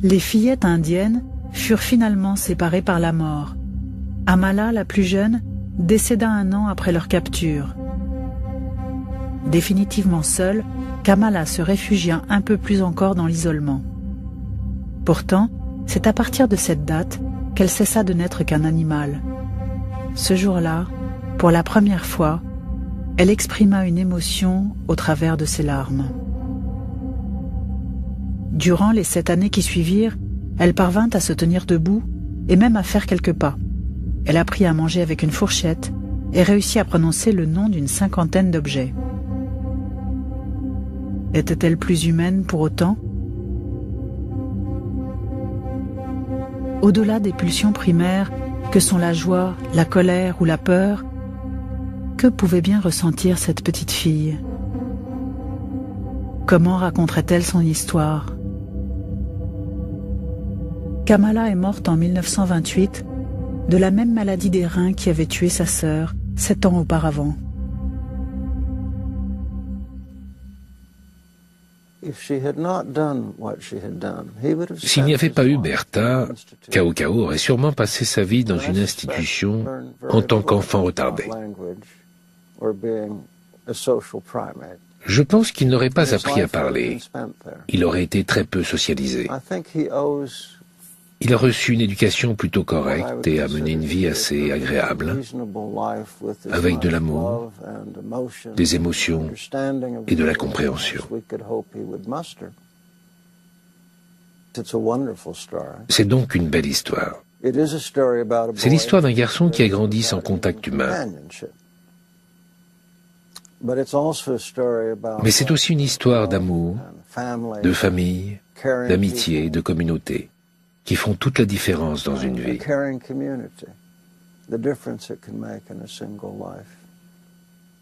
Les fillettes indiennes furent finalement séparées par la mort. Amala, la plus jeune, décéda 1 an après leur capture. Définitivement seule, Kamala se réfugia un peu plus encore dans l'isolement. Pourtant, c'est à partir de cette date qu'elle cessa de n'être qu'un animal. Ce jour-là, pour la première fois, elle exprima une émotion au travers de ses larmes. Durant les 7 années qui suivirent, elle parvint à se tenir debout et même à faire quelques pas. Elle apprit à manger avec une fourchette et réussit à prononcer le nom d'une 50aine d'objets. Était-elle plus humaine pour autant? Au-delà des pulsions primaires que sont la joie, la colère ou la peur, que pouvait bien ressentir cette petite fille? Comment raconterait-elle son histoire? Kamala est morte en 1928 de la même maladie des reins qui avait tué sa sœur 7 ans auparavant. S'il n'y avait pas eu Bertha, Cao Cao aurait sûrement passé sa vie dans une institution en tant qu'enfant retardé. Je pense qu'il n'aurait pas appris à parler. Il aurait été très peu socialisé. Il a reçu une éducation plutôt correcte et a mené une vie assez agréable, avec de l'amour, des émotions et de la compréhension. C'est donc une belle histoire. C'est l'histoire d'un garçon qui a grandi sans contact humain. Mais c'est aussi une histoire d'amour, de famille, d'amitié, de communauté, qui font toute la différence dans une vie.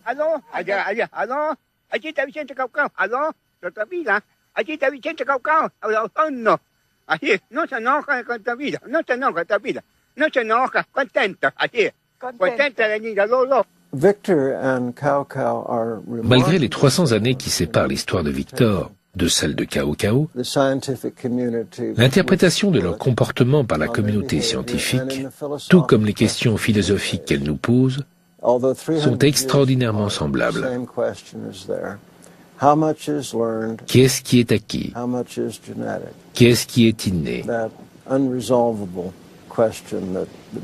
Aló, allá, aló, allí está Vicente Caucao, aló, Tortavila, allí está Vicente Caucao, no, allí, no se enoja con Tortavila, no se enoja Tortavila, no se enoja, contento, allí, contento de venir, aló. Malgré les 300 années qui séparent l'histoire de Victor de celle de Cao Cao, l'interprétation de leur comportement par la communauté scientifique, tout comme les questions philosophiques qu'elle nous pose, sont extraordinairement semblables. Qu'est-ce qui est acquis? Qu'est-ce qui est inné?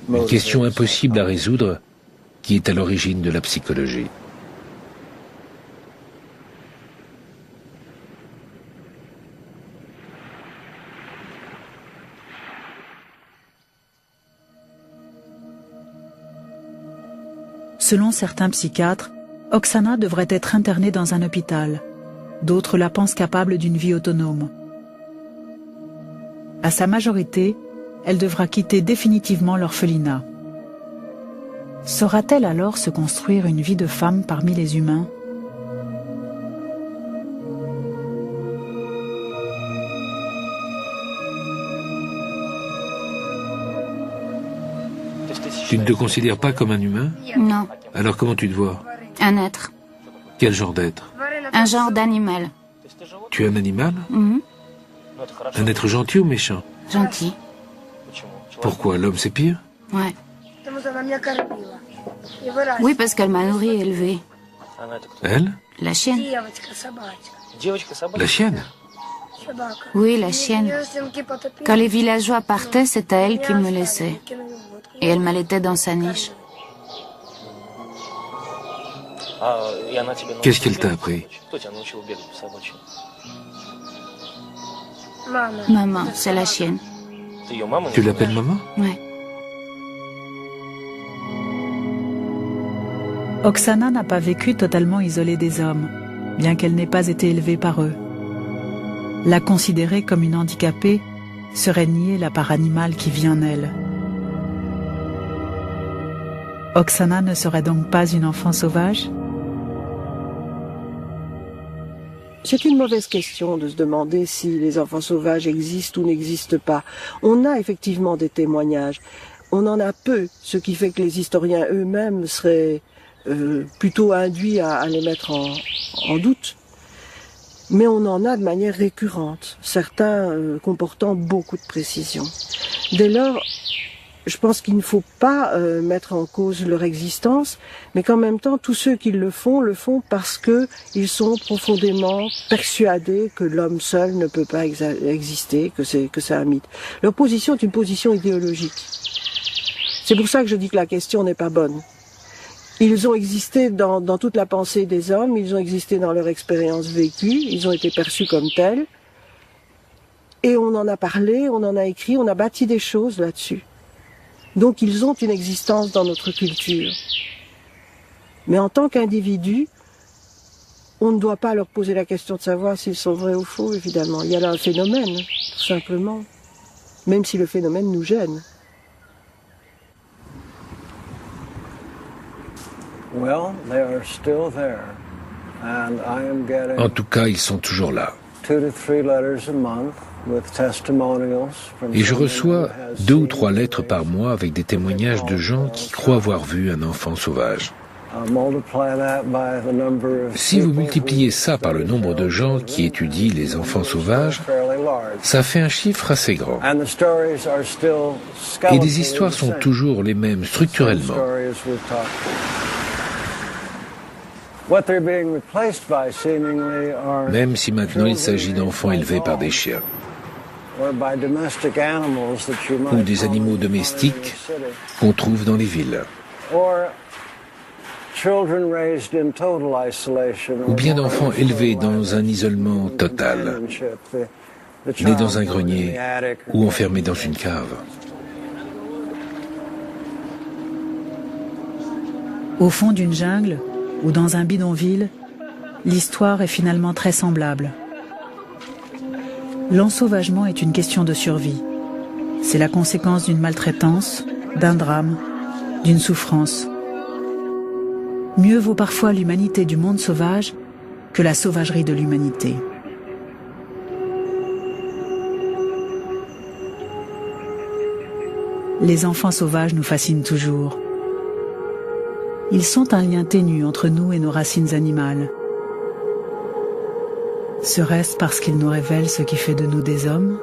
Une question impossible à résoudre qui est à l'origine de la psychologie. Selon certains psychiatres, Oksana devrait être internée dans un hôpital. D'autres la pensent capable d'une vie autonome. À sa majorité, elle devra quitter définitivement l'orphelinat. Saura-t-elle alors se construire une vie de femme parmi les humains ? Tu ne te considères pas comme un humain? Non, Alors comment tu te vois? un être. Quel genre d'être? Un genre d'animal. Tu es un animal? Mhm. Un être gentil ou méchant? Gentil. Pourquoi? L'homme c'est pire? Ouais. Oui, parce qu'elle m'a nourri et élevé. Elle? La chienne. La chienne? Oui, la chienne. Quand les villageois partaient, c'était elle qui me laissait. Et elle m'allaitait dans sa niche. Qu'est-ce qu'elle t'a appris? Maman, c'est la chienne. Tu l'appelles maman? Ouais. Oksana n'a pas vécu totalement isolée des hommes, bien qu'elle n'ait pas été élevée par eux. La considérer comme une handicapée serait nier la part animale qui vit en elle. Oksana ne serait donc pas une enfant sauvage? C'est une mauvaise question de se demander si les enfants sauvages existent ou n'existent pas. On a effectivement des témoignages. On en a peu, ce qui fait que les historiens eux-mêmes seraient plutôt induits à les mettre en doute. Mais on en a de manière récurrente, certains comportant beaucoup de précision. Dès lors, je pense qu'il ne faut pas mettre en cause leur existence, mais qu'en même temps, tous ceux qui le font parce que ils sont profondément persuadés que l'homme seul ne peut pas exister, que c'est un mythe. Leur position est une position idéologique. C'est pour ça que je dis que la question n'est pas bonne. Ils ont existé dans toute la pensée des hommes, ils ont existé dans leur expérience vécue, ils ont été perçus comme tels, et on en a parlé, on en a écrit, on a bâti des choses là-dessus. Donc ils ont une existence dans notre culture. Mais en tant qu'individus, on ne doit pas leur poser la question de savoir s'ils sont vrais ou faux, évidemment. Il y a là un phénomène, tout simplement, même si le phénomène nous gêne. En tout cas, ils sont toujours là. Et je reçois 2 ou 3 lettres par mois avec des témoignages de gens qui croient avoir vu un enfant sauvage. Si vous multipliez ça par le nombre de gens qui étudient les enfants sauvages, ça fait un chiffre assez grand. Et les histoires sont toujours les mêmes structurellement. Même si maintenant il s'agit d'enfants élevés par des chiens ou des animaux domestiques qu'on trouve dans les villes, ou bien d'enfants élevés dans un isolement total, nés dans un grenier ou enfermés dans une cave. Au fond d'une jungle ou dans un bidonville, l'histoire est finalement très semblable. L'ensauvagement est une question de survie. C'est la conséquence d'une maltraitance, d'un drame, d'une souffrance. Mieux vaut parfois l'humanité du monde sauvage que la sauvagerie de l'humanité. Les enfants sauvages nous fascinent toujours. Ils sont un lien ténu entre nous et nos racines animales. Serait-ce parce qu'ils nous révèlent ce qui fait de nous des hommes ?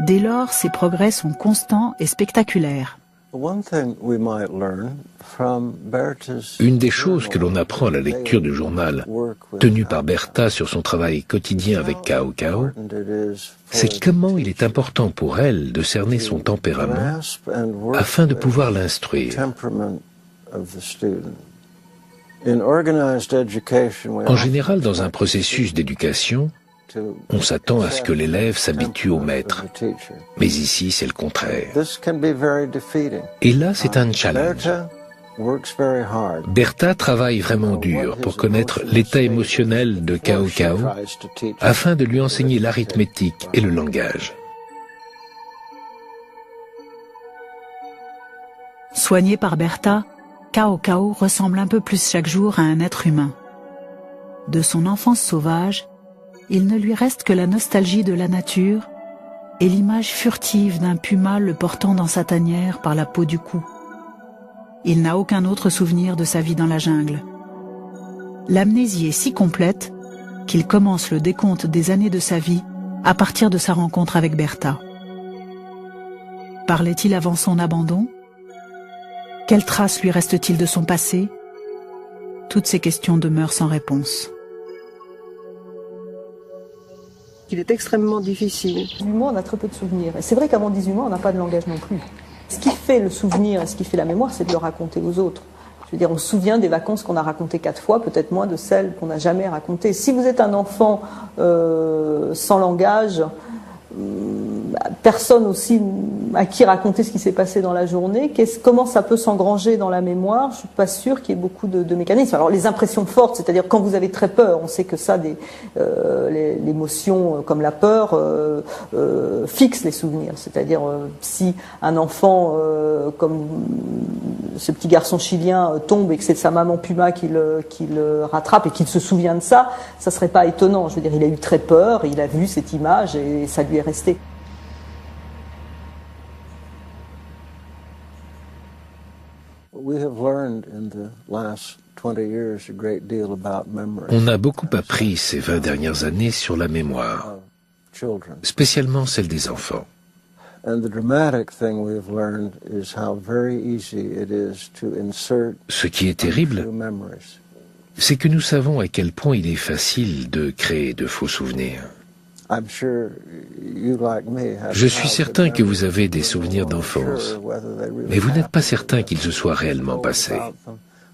Dès lors, ses progrès sont constants et spectaculaires. Une des choses que l'on apprend à la lecture du journal tenu par Bertha sur son travail quotidien avec Cao Cao, c'est comment il est important pour elle de cerner son tempérament afin de pouvoir l'instruire. En général, dans un processus d'éducation, on s'attend à ce que l'élève s'habitue au maître. Mais ici, c'est le contraire. Et là, c'est un challenge. Bertha travaille vraiment dur pour connaître l'état émotionnel de Cao Cao afin de lui enseigner l'arithmétique et le langage. Soigné par Bertha, Cao Cao ressemble un peu plus chaque jour à un être humain. De son enfance sauvage, il ne lui reste que la nostalgie de la nature et l'image furtive d'un puma le portant dans sa tanière par la peau du cou. Il n'a aucun autre souvenir de sa vie dans la jungle. L'amnésie est si complète qu'il commence le décompte des années de sa vie à partir de sa rencontre avec Bertha. Parlait-il avant son abandon? Quelles traces lui reste-t-il de son passé? Toutes ces questions demeurent sans réponse. Il est extrêmement difficile. 18 mois, on a très peu de souvenirs. Et c'est vrai qu'avant 18 mois, on n'a pas de langage non plus. Ce qui fait le souvenir et ce qui fait la mémoire, c'est de le raconter aux autres. Je veux dire, on se souvient des vacances qu'on a racontées 4 fois, peut-être moins de celles qu'on n'a jamais racontées. Si vous êtes un enfant sans langage, personne aussi à qui raconter ce qui s'est passé dans la journée, comment ça peut s'engranger dans la mémoire, je suis pas sûre qu'il y ait beaucoup de mécanismes. Alors les impressions fortes, c'est-à-dire quand vous avez très peur, on sait que ça, l'émotion comme la peur fixe les souvenirs. C'est-à-dire si un enfant comme ce petit garçon chilien tombe et que c'est sa maman puma qui le rattrape et qu'il se souvient de ça, ça serait pas étonnant. Je veux dire, il a eu très peur, il a vu cette image et ça lui est resté. On a beaucoup appris ces 20 dernières années sur la mémoire, spécialement celle des enfants. Ce qui est terrible, c'est que nous savons à quel point il est facile de créer de faux souvenirs. Je suis certain que vous avez des souvenirs d'enfance, mais vous n'êtes pas certain qu'ils se soient réellement passés.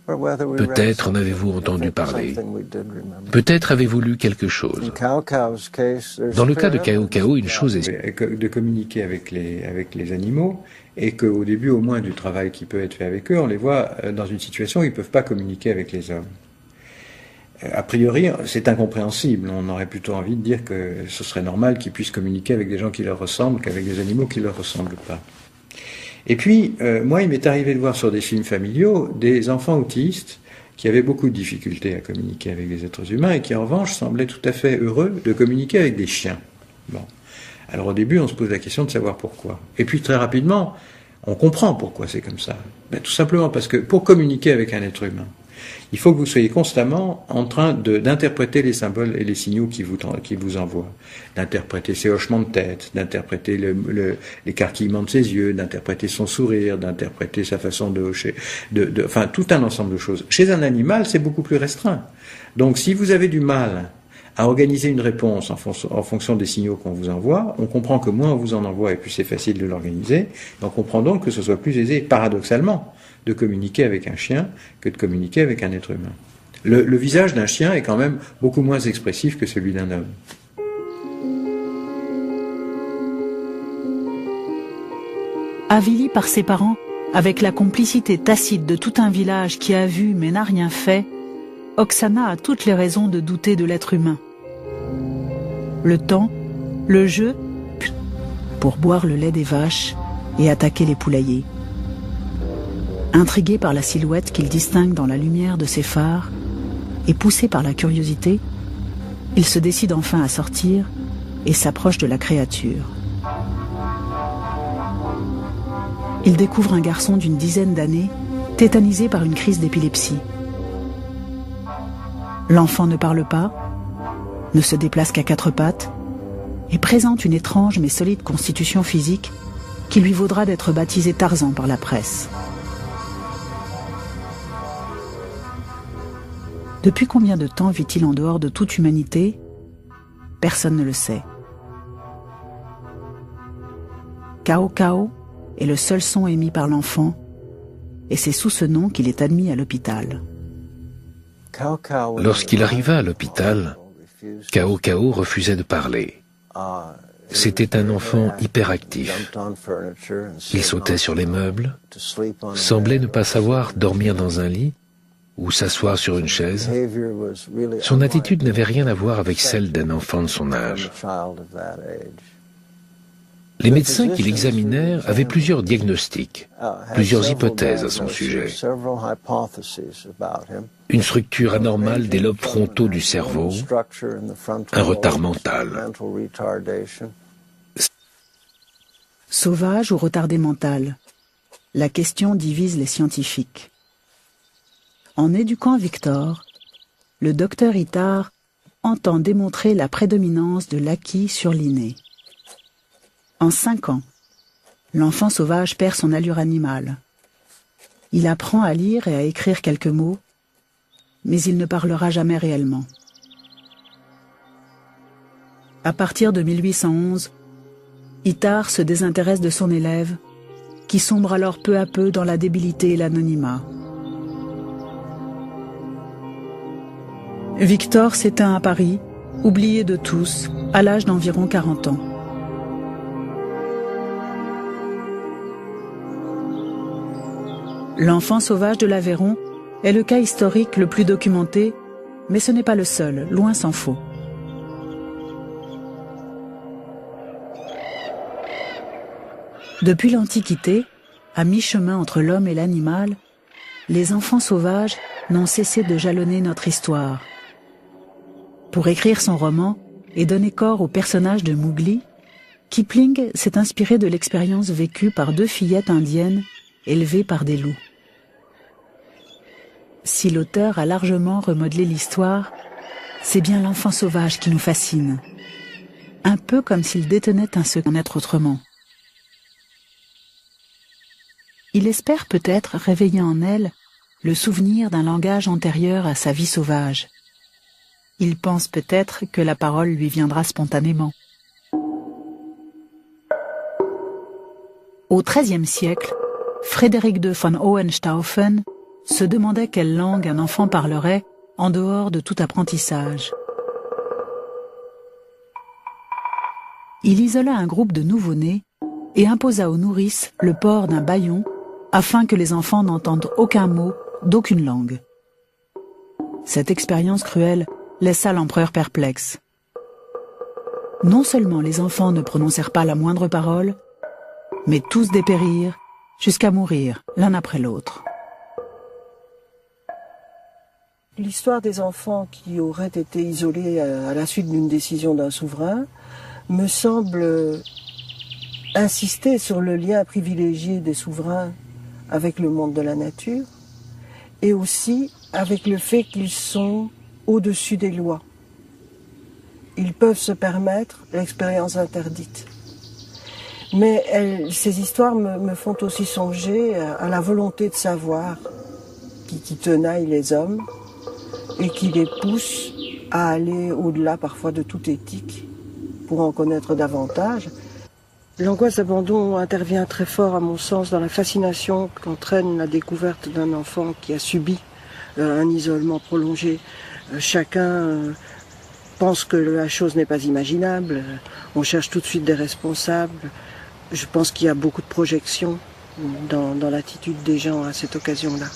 Peut-être en avez-vous entendu parler. Peut-être avez-vous lu quelque chose. Dans le cas de Cao Cao, une chose est de communiquer avec les animaux, et qu'au début, au moins, du travail qui peut être fait avec eux, on les voit dans une situation où ils ne peuvent pas communiquer avec les hommes. A priori, c'est incompréhensible. On aurait plutôt envie de dire que ce serait normal qu'ils puissent communiquer avec des gens qui leur ressemblent qu'avec des animaux qui ne leur ressemblent pas. Et puis, moi, il m'est arrivé de voir sur des films familiaux des enfants autistes qui avaient beaucoup de difficultés à communiquer avec des êtres humains et qui, en revanche, semblaient tout à fait heureux de communiquer avec des chiens. Bon. Alors, au début, on se pose la question de savoir pourquoi. Et puis, très rapidement, on comprend pourquoi c'est comme ça. Ben, tout simplement parce que pour communiquer avec un être humain, il faut que vous soyez constamment en train d'interpréter les symboles et les signaux qui vous envoient, d'interpréter ses hochements de tête, d'interpréter l'écarquillement de ses yeux, d'interpréter son sourire, d'interpréter sa façon de hocher, enfin tout un ensemble de choses. Chez un animal, c'est beaucoup plus restreint. Donc si vous avez du mal à organiser une réponse en fonction des signaux qu'on vous envoie, on comprend que moins on vous en envoie et plus c'est facile de l'organiser. On comprend donc que ce soit plus aisé, paradoxalement, de communiquer avec un chien que de communiquer avec un être humain. Le visage d'un chien est quand même beaucoup moins expressif que celui d'un homme. Avilie par ses parents, avec la complicité tacite de tout un village qui a vu mais n'a rien fait, Oksana a toutes les raisons de douter de l'être humain. Le temps, le jeu, pour boire le lait des vaches et attaquer les poulaillers. Intrigué par la silhouette qu'il distingue dans la lumière de ses phares et poussé par la curiosité, il se décide enfin à sortir et s'approche de la créature. Il découvre un garçon d'une dizaine d'années, tétanisé par une crise d'épilepsie. L'enfant ne parle pas, ne se déplace qu'à 4 pattes et présente une étrange mais solide constitution physique qui lui vaudra d'être baptisé Tarzan par la presse. Depuis combien de temps vit-il en dehors de toute humanité? Personne ne le sait. Cao Cao est le seul son émis par l'enfant, et c'est sous ce nom qu'il est admis à l'hôpital. Lorsqu'il arriva à l'hôpital, Cao Cao refusait de parler. C'était un enfant hyperactif. Il sautait sur les meubles, semblait ne pas savoir dormir dans un lit ou s'asseoir sur une chaise. Son attitude n'avait rien à voir avec celle d'un enfant de son âge. Les médecins qui l'examinèrent avaient plusieurs diagnostics, plusieurs hypothèses à son sujet. Une structure anormale des lobes frontaux du cerveau, un retard mental. Sauvage ou retardé mental? La question divise les scientifiques. En éduquant Victor, le docteur Itard entend démontrer la prédominance de l'acquis sur l'inné. En 5 ans, l'enfant sauvage perd son allure animale. Il apprend à lire et à écrire quelques mots, mais il ne parlera jamais réellement. À partir de 1811, Itard se désintéresse de son élève, qui sombre alors peu à peu dans la débilité et l'anonymat. Victor s'éteint à Paris, oublié de tous, à l'âge d'environ 40 ans. L'enfant sauvage de l'Aveyron est le cas historique le plus documenté, mais ce n'est pas le seul, loin s'en faut. Depuis l'Antiquité, à mi-chemin entre l'homme et l'animal, les enfants sauvages n'ont cessé de jalonner notre histoire. Pour écrire son roman et donner corps au personnage de Mowgli, Kipling s'est inspiré de l'expérience vécue par 2 fillettes indiennes élevées par des loups. Si l'auteur a largement remodelé l'histoire, c'est bien l'enfant sauvage qui nous fascine. Un peu comme s'il détenait un secret, en être autrement. Il espère peut-être réveiller en elle le souvenir d'un langage antérieur à sa vie sauvage. Il pense peut-être que la parole lui viendra spontanément. Au XIIIe siècle, Frédéric de von Hohenstaufen se demandait quelle langue un enfant parlerait en dehors de tout apprentissage. Il isola un groupe de nouveau-nés et imposa aux nourrices le port d'un bâillon afin que les enfants n'entendent aucun mot d'aucune langue. Cette expérience cruelle laissa l'empereur perplexe. Non seulement les enfants ne prononcèrent pas la moindre parole, mais tous dépérirent jusqu'à mourir l'un après l'autre. L'histoire des enfants qui auraient été isolés à la suite d'une décision d'un souverain me semble insister sur le lien privilégié des souverains avec le monde de la nature et aussi avec le fait qu'ils sont au-dessus des lois. Ils peuvent se permettre l'expérience interdite. Mais ces histoires me font aussi songer à la volonté de savoir qui tenaille les hommes et qui les pousse à aller au-delà parfois de toute éthique pour en connaître davantage. L'angoisse d'abandon intervient très fort, à mon sens, dans la fascination qu'entraîne la découverte d'un enfant qui a subi un isolement prolongé. Chacun pense que la chose n'est pas imaginable, on cherche tout de suite des responsables. Je pense qu'il y a beaucoup de projections dans l'attitude des gens à cette occasion-là.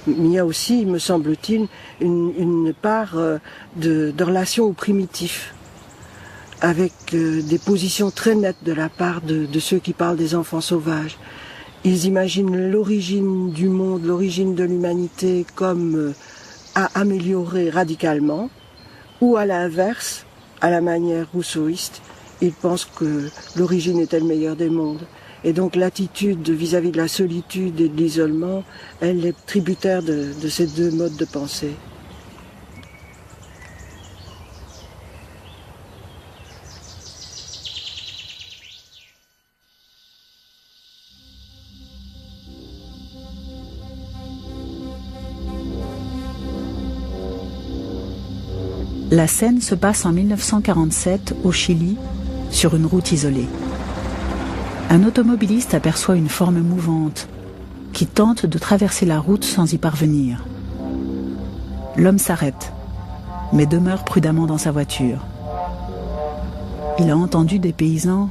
Mais il y a aussi, me semble-t-il, une part de relation au primitif, avec des positions très nettes de la part de ceux qui parlent des enfants sauvages. Ils imaginent l'origine du monde, l'origine de l'humanité comme à améliorer radicalement, ou à l'inverse, à la manière rousseauiste, ils pensent que l'origine était le meilleur des mondes. Et donc l'attitude vis-à-vis de la solitude et de l'isolement, elle est tributaire de ces 2 modes de pensée. La scène se passe en 1947 au Chili, sur une route isolée. Un automobiliste aperçoit une forme mouvante qui tente de traverser la route sans y parvenir. L'homme s'arrête, mais demeure prudemment dans sa voiture. Il a entendu des paysans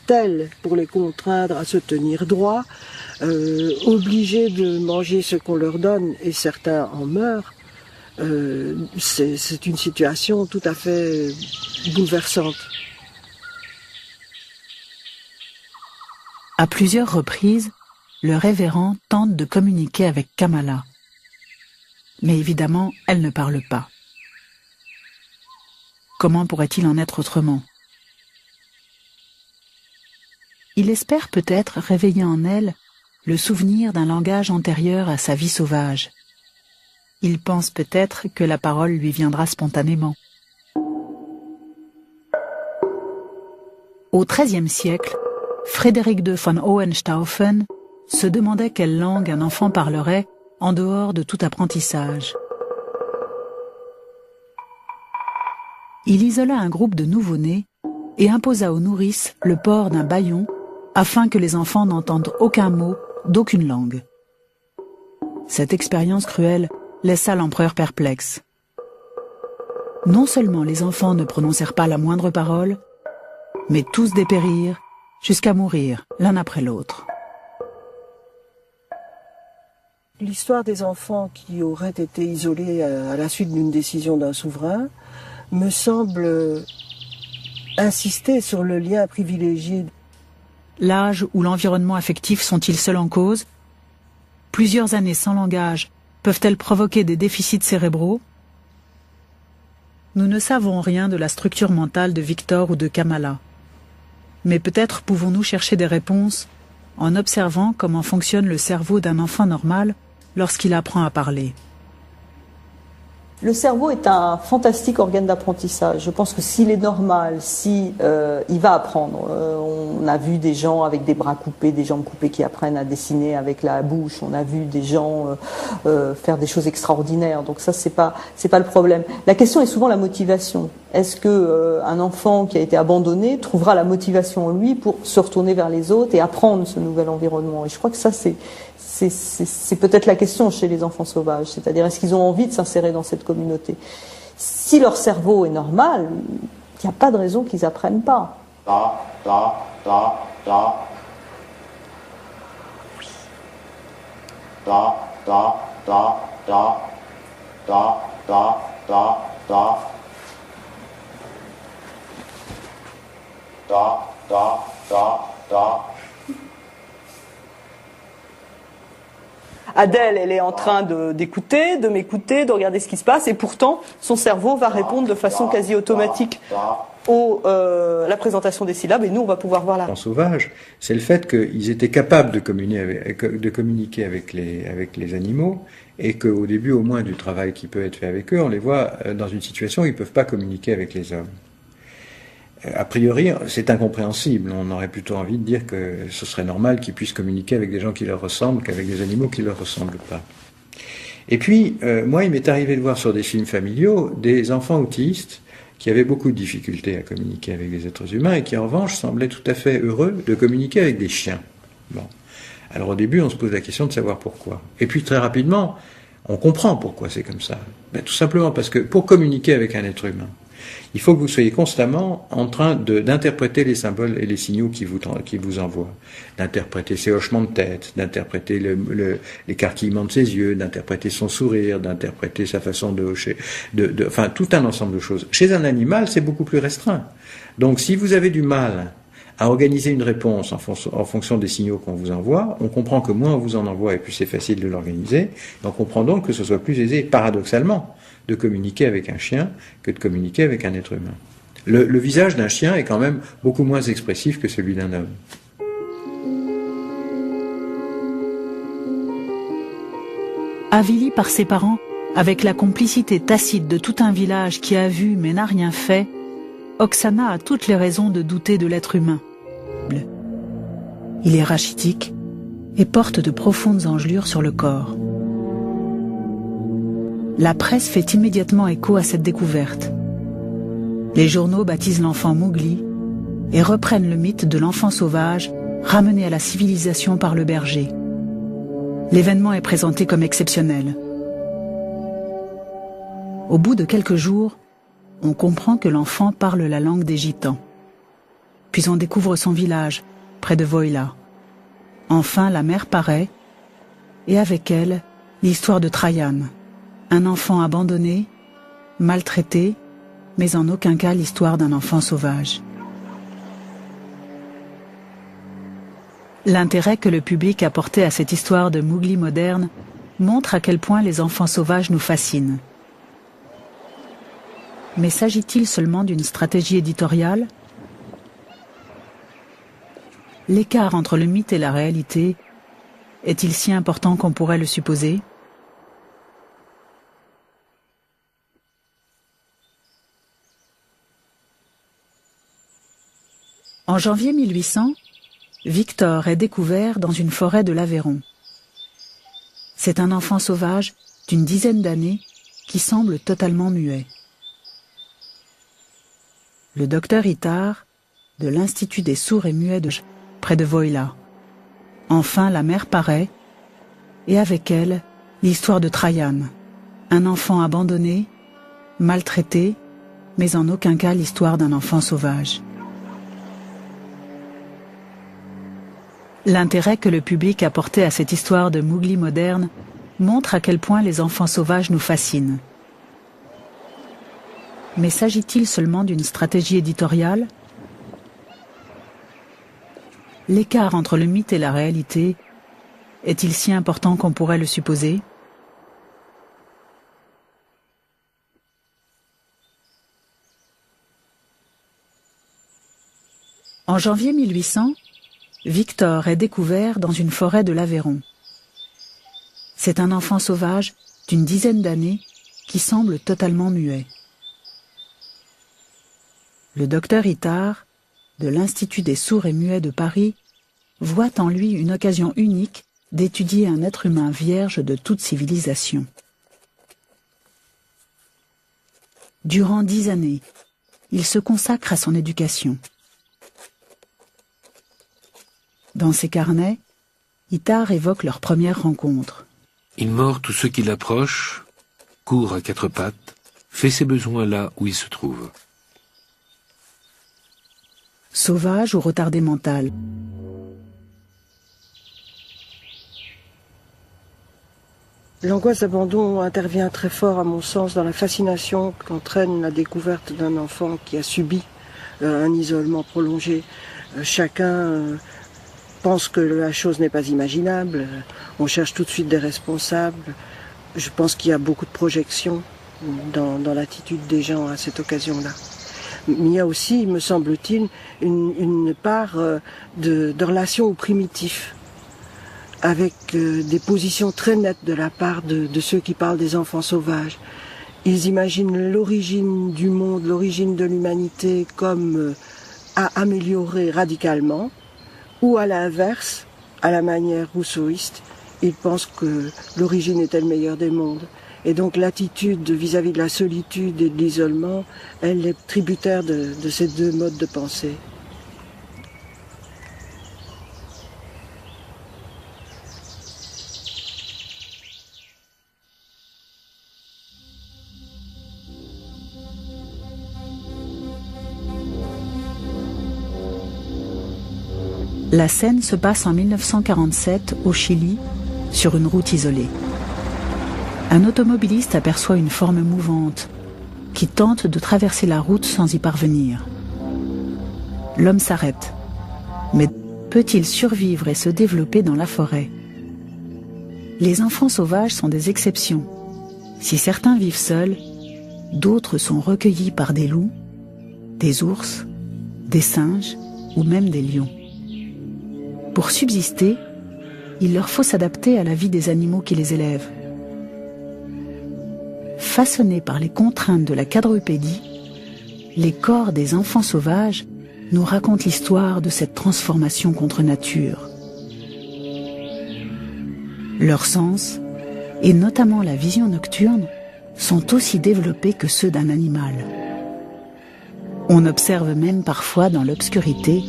tels pour les contraindre à se tenir droit, obligés de manger ce qu'on leur donne et certains en meurent. C'est une situation tout à fait bouleversante. À plusieurs reprises, le révérend tente de communiquer avec Kamala. Mais évidemment, elle ne parle pas. Comment pourrait-il en être autrement? Il espère peut-être réveiller en elle le souvenir d'un langage antérieur à sa vie sauvage. Il pense peut-être que la parole lui viendra spontanément. Au XIIIe siècle, Frédéric de von Hohenstaufen se demandait quelle langue un enfant parlerait en dehors de tout apprentissage. Il isola un groupe de nouveau-nés et imposa aux nourrices le port d'un bâillon afin que les enfants n'entendent aucun mot d'aucune langue. Cette expérience cruelle laissa l'empereur perplexe. Non seulement les enfants ne prononcèrent pas la moindre parole, mais tous dépérirent jusqu'à mourir l'un après l'autre. L'histoire des enfants qui auraient été isolés à la suite d'une décision d'un souverain me semble insister sur le lien privilégié. L'âge ou l'environnement affectif sont-ils seuls en cause? Plusieurs années sans langage peuvent-elles provoquer des déficits cérébraux? Nous ne savons rien de la structure mentale de Victor ou de Kamala. Mais peut-être pouvons-nous chercher des réponses en observant comment fonctionne le cerveau d'un enfant normal lorsqu'il apprend à parler. Le cerveau est un fantastique organe d'apprentissage. Je pense que s'il est normal, il va apprendre. On a vu des gens avec des bras coupés, des jambes coupées qui apprennent à dessiner avec la bouche. On a vu des gens faire des choses extraordinaires. Donc ça, c'est pas le problème. La question est souvent la motivation. Est-ce que un enfant qui a été abandonné trouvera la motivation en lui pour se retourner vers les autres et apprendre ce nouvel environnement? Et je crois que ça, c'est peut-être la question chez les enfants sauvages, c'est-à-dire est-ce qu'ils ont envie de s'insérer dans cette communauté? Si leur cerveau est normal, il n'y a pas de raison qu'ils n'apprennent pas. Adèle, elle est en train d'écouter, de m'écouter, de regarder ce qui se passe, et pourtant, son cerveau va répondre de façon quasi automatique à la présentation des syllabes, et nous, on va pouvoir voir la... Sauvage, c'est le fait qu'ils étaient capables de communiquer avec les animaux, et qu'au début, au moins, du travail qui peut être fait avec eux, on les voit dans une situation où ils ne peuvent pas communiquer avec les hommes. A priori, c'est incompréhensible. On aurait plutôt envie de dire que ce serait normal qu'ils puissent communiquer avec des gens qui leur ressemblent qu'avec des animaux qui leur ressemblent pas. Et puis, moi, il m'est arrivé de voir sur des films familiaux des enfants autistes qui avaient beaucoup de difficultés à communiquer avec des êtres humains et qui, en revanche, semblaient tout à fait heureux de communiquer avec des chiens. Bon. Alors, au début, on se pose la question de savoir pourquoi. Et puis, très rapidement, on comprend pourquoi c'est comme ça. Ben, tout simplement parce que pour communiquer avec un être humain, il faut que vous soyez constamment en train d'interpréter les symboles et les signaux qui vous envoient. D'interpréter ses hochements de tête, d'interpréter l'écarquillement de ses yeux, d'interpréter son sourire, d'interpréter sa façon de hocher, enfin, tout un ensemble de choses. Chez un animal, c'est beaucoup plus restreint. Donc, si vous avez du mal à organiser une réponse en fonction des signaux qu'on vous envoie, on comprend que moins on vous en envoie et plus c'est facile de l'organiser. On comprend donc que ce soit plus aisé, paradoxalement, de communiquer avec un chien que de communiquer avec un être humain. Le visage d'un chien est quand même beaucoup moins expressif que celui d'un homme. Avilie par ses parents, avec la complicité tacite de tout un village qui a vu mais n'a rien fait, Oksana a toutes les raisons de douter de l'être humain. Il est rachitique et porte de profondes engelures sur le corps. La presse fait immédiatement écho à cette découverte. Les journaux baptisent l'enfant Mowgli et reprennent le mythe de l'enfant sauvage ramené à la civilisation par le berger. L'événement est présenté comme exceptionnel. Au bout de quelques jours, on comprend que l'enfant parle la langue des Gitans. Puis on découvre son village, près de Voila. Enfin, la mère paraît, et avec elle, l'histoire de Trajan, un enfant abandonné, maltraité, mais en aucun cas l'histoire d'un enfant sauvage. L'intérêt que le public a porté à cette histoire de Mowgli moderne montre à quel point les enfants sauvages nous fascinent. Mais s'agit-il seulement d'une stratégie éditoriale ? L'écart entre le mythe et la réalité est-il si important qu'on pourrait le supposer ? En janvier 1800, Victor est découvert dans une forêt de l'Aveyron. C'est un enfant sauvage d'une dizaine d'années qui semble totalement muet. Le docteur Itard, de l'Institut des sourds et muets de près de Voila. Enfin, la mère paraît, et avec elle, l'histoire de Trajan, un enfant abandonné, maltraité, mais en aucun cas l'histoire d'un enfant sauvage. L'intérêt que le public a porté à cette histoire de Mowgli moderne montre à quel point les enfants sauvages nous fascinent. Mais s'agit-il seulement d'une stratégie éditoriale ? L'écart entre le mythe et la réalité est-il si important qu'on pourrait le supposer ? En janvier 1800, Victor est découvert dans une forêt de l'Aveyron. C'est un enfant sauvage d'une dizaine d'années qui semble totalement muet. Le docteur Itard, de l'Institut des sourds et muets de Paris, voit en lui une occasion unique d'étudier un être humain vierge de toute civilisation. Durant 10 années, il se consacre à son éducation. Dans ses carnets, Itard évoque leur première rencontre. Il mord tous ceux qui l'approchent, court à 4 pattes, fait ses besoins là où il se trouve. Sauvage ou retardé mental. L'angoisse d'abandon intervient très fort, à mon sens, dans la fascination qu'entraîne la découverte d'un enfant qui a subi un isolement prolongé. Chacun pense que la chose n'est pas imaginable, on cherche tout de suite des responsables. Je pense qu'il y a beaucoup de projections dans l'attitude des gens à cette occasion-là. Mais il y a aussi, me semble-t-il, une part de relation au primitif, avec des positions très nettes de la part de ceux qui parlent des enfants sauvages. Ils imaginent l'origine du monde, l'origine de l'humanité comme à améliorer radicalement, ou à l'inverse, à la manière rousseauiste, ils pensent que l'origine était le meilleur des mondes. Et donc l'attitude vis-à-vis de la solitude et de l'isolement, elle est tributaire de ces deux modes de pensée. La scène se passe en 1947 au Chili, sur une route isolée. Un automobiliste aperçoit une forme mouvante qui tente de traverser la route sans y parvenir. L'homme s'arrête, mais peut-il survivre et se développer dans la forêt? Les enfants sauvages sont des exceptions. Si certains vivent seuls, d'autres sont recueillis par des loups, des ours, des singes ou même des lions. Pour subsister, il leur faut s'adapter à la vie des animaux qui les élèvent. Façonnés par les contraintes de la quadrupédie, les corps des enfants sauvages nous racontent l'histoire de cette transformation contre nature. Leurs sens, et notamment la vision nocturne, sont aussi développés que ceux d'un animal. On observe même parfois dans l'obscurité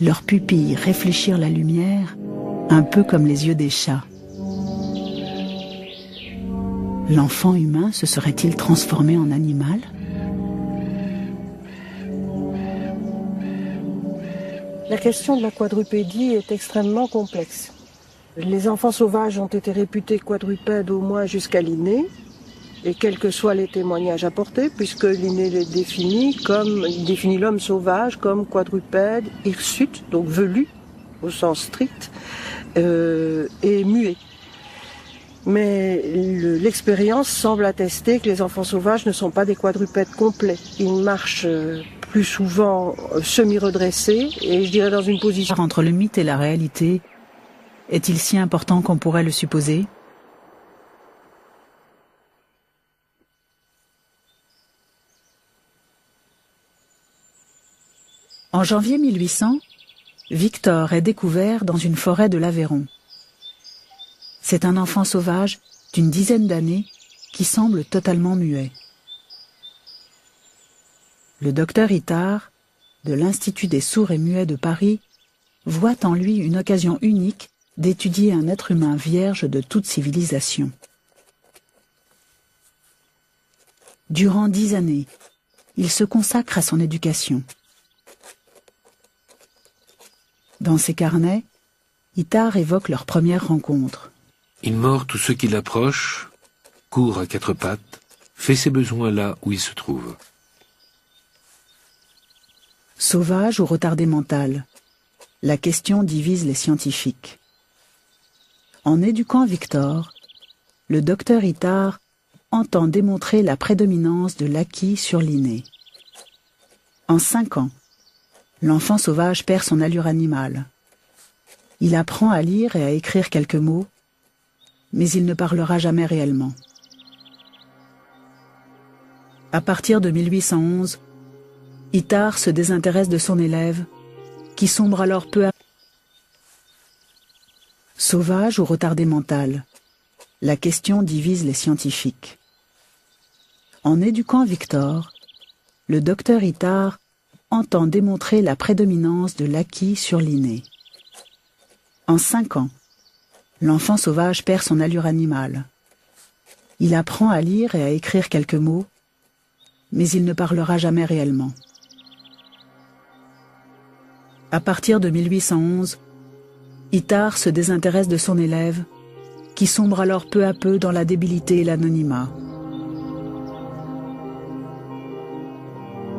leurs pupilles réfléchir la lumière, un peu comme les yeux des chats. L'enfant humain se serait-il transformé en animal ? La question de la quadrupédie est extrêmement complexe. Les enfants sauvages ont été réputés quadrupèdes au moins jusqu'à Linné, et quels que soient les témoignages apportés, puisque Linné les définit comme, il définit l'homme sauvage comme quadrupède, hirsute, donc velu, au sens strict, et muet. Mais l'expérience semble attester que les enfants sauvages ne sont pas des quadrupèdes complets. Ils marchent plus souvent semi-redressés, et je dirais dans une position... Entre le mythe et la réalité, est-il si important qu'on pourrait le supposer ? En janvier 1800, Victor est découvert dans une forêt de l'Aveyron. C'est un enfant sauvage d'une dizaine d'années qui semble totalement muet. Le docteur Itard, de l'Institut des sourds et muets de Paris, voit en lui une occasion unique d'étudier un être humain vierge de toute civilisation. Durant 10 années, il se consacre à son éducation. Dans ses carnets, Itard évoque leur première rencontre. Il mord tous ceux qui l'approchent, court à 4 pattes, fait ses besoins là où il se trouve. Sauvage ou retardé mental, la question divise les scientifiques. En éduquant Victor, le docteur Itard entend démontrer la prédominance de l'acquis sur l'inné. En 5 ans, l'enfant sauvage perd son allure animale. Il apprend à lire et à écrire quelques mots, mais il ne parlera jamais réellement. À partir de 1811, Itard se désintéresse de son élève, qui sombre alors peu à peu. Sauvage ou retardé mental, la question divise les scientifiques. En éduquant Victor, le docteur Itard entend démontrer la prédominance de l'acquis sur l'inné. En 5 ans, l'enfant sauvage perd son allure animale. Il apprend à lire et à écrire quelques mots, mais il ne parlera jamais réellement. À partir de 1811, Itard se désintéresse de son élève, qui sombre alors peu à peu dans la débilité et l'anonymat.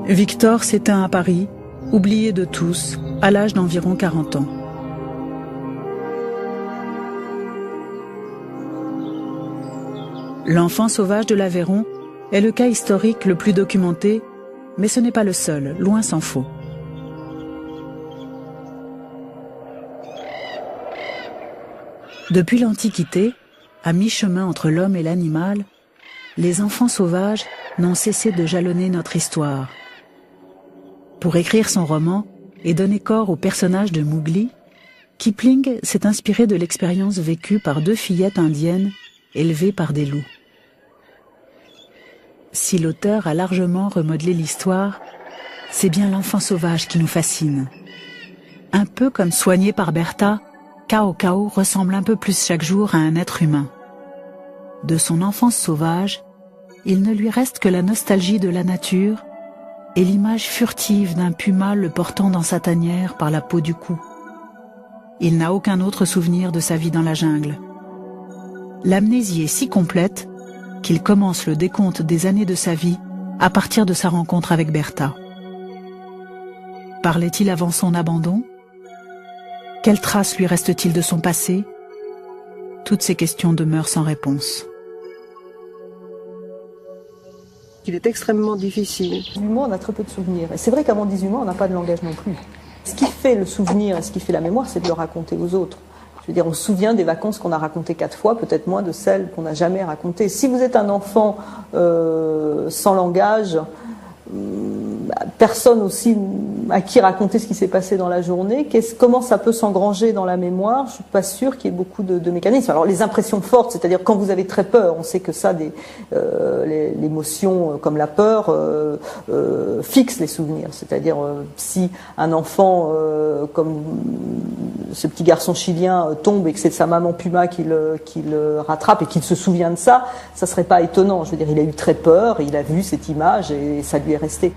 Victor s'éteint à Paris, oublié de tous, à l'âge d'environ 40 ans. L'enfant sauvage de l'Aveyron est le cas historique le plus documenté, mais ce n'est pas le seul, loin s'en faut. Depuis l'Antiquité, à mi-chemin entre l'homme et l'animal, les enfants sauvages n'ont cessé de jalonner notre histoire. Pour écrire son roman et donner corps au personnage de Mowgli, Kipling s'est inspiré de l'expérience vécue par 2 fillettes indiennes élevées par des loups. Si l'auteur a largement remodelé l'histoire, c'est bien l'enfant sauvage qui nous fascine. Un peu comme soigné par Bertha, Cao Cao ressemble un peu plus chaque jour à un être humain. De son enfance sauvage, il ne lui reste que la nostalgie de la nature et l'image furtive d'un puma le portant dans sa tanière par la peau du cou. Il n'a aucun autre souvenir de sa vie dans la jungle. L'amnésie est si complète qu'il commence le décompte des années de sa vie à partir de sa rencontre avec Bertha. Parlait-il avant son abandon ? Quelles traces lui reste-t-il de son passé ? Toutes ces questions demeurent sans réponse. Il est extrêmement difficile. 18 mois, on a très peu de souvenirs. Et c'est vrai qu'avant 18 mois, on n'a pas de langage non plus. Ce qui fait le souvenir et ce qui fait la mémoire, c'est de le raconter aux autres. Je veux dire, on se souvient des vacances qu'on a racontées 4 fois, peut-être moins de celles qu'on n'a jamais racontées. Si vous êtes un enfant sans langage, personne aussi à qui raconter ce qui s'est passé dans la journée. Comment ça peut s'engranger dans la mémoire? Je suis pas sûre qu'il y ait beaucoup de mécanismes. Alors les impressions fortes, c'est-à-dire quand vous avez très peur, on sait que ça, l'émotion comme la peur fixe les souvenirs. C'est-à-dire si un enfant comme ce petit garçon chilien tombe et que c'est sa maman Puma qui le rattrape et qu'il se souvient de ça, ça serait pas étonnant. Je veux dire, il a eu très peur, il a vu cette image et ça lui est resté.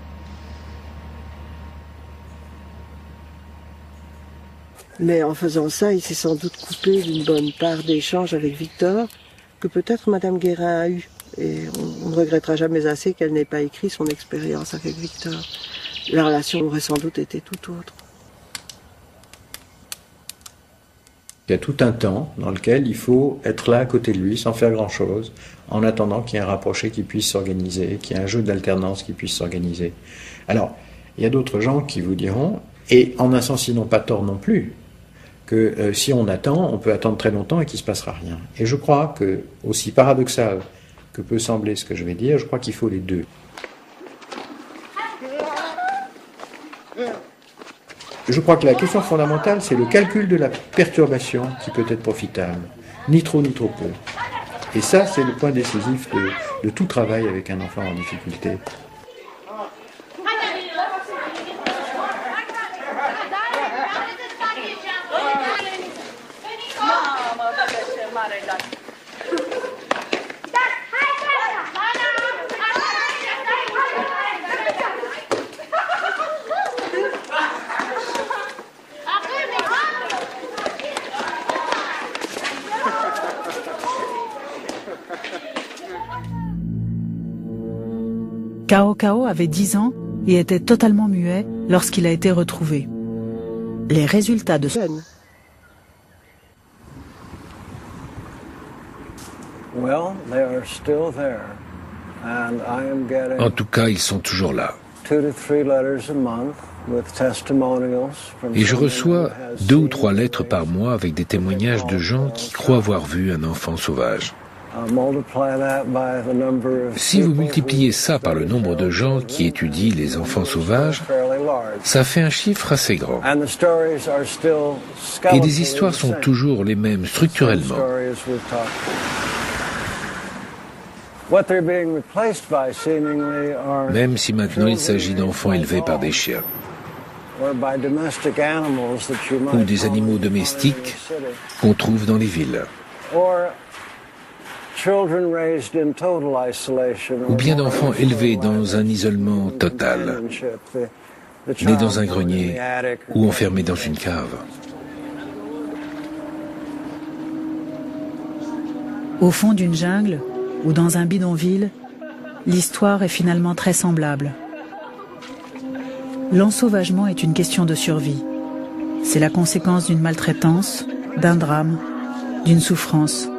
Mais en faisant ça, il s'est sans doute coupé d'une bonne part d'échanges avec Victor, que peut-être Madame Guérin a eu. Et on ne regrettera jamais assez qu'elle n'ait pas écrit son expérience avec Victor. La relation aurait sans doute été tout autre. Il y a tout un temps dans lequel il faut être là à côté de lui sans faire grand-chose, en attendant qu'il y ait un rapproché qui puisse s'organiser, qu'il y ait un jeu d'alternance qui puisse s'organiser. Alors, il y a d'autres gens qui vous diront, et en un sens ils n'ont pas tort non plus, que si on attend, on peut attendre très longtemps et qu'il ne se passera rien. Et je crois que, aussi paradoxal que peut sembler ce que je vais dire, je crois qu'il faut les deux. Je crois que la question fondamentale, c'est le calcul de la perturbation qui peut être profitable, ni trop peu. Et ça, c'est le point décisif de tout travail avec un enfant en difficulté. Cao Cao avait 10 ans et était totalement muet lorsqu'il a été retrouvé. Les résultats de En tout cas, ils sont toujours là. Et je reçois 2 ou 3 lettres par mois avec des témoignages de gens qui croient avoir vu un enfant sauvage. Si vous multipliez ça par le nombre de gens qui étudient les enfants sauvages, ça fait un chiffre assez grand. Et les histoires sont toujours les mêmes structurellement. Même si maintenant il s'agit d'enfants élevés par des chiens ou des animaux domestiques qu'on trouve dans les villes, ou bien d'enfants élevés dans un isolement total, nés dans un grenier ou enfermés dans une cave. Au fond d'une jungle ou dans un bidonville, l'histoire est finalement très semblable. L'ensauvagement est une question de survie. C'est la conséquence d'une maltraitance, d'un drame, d'une souffrance.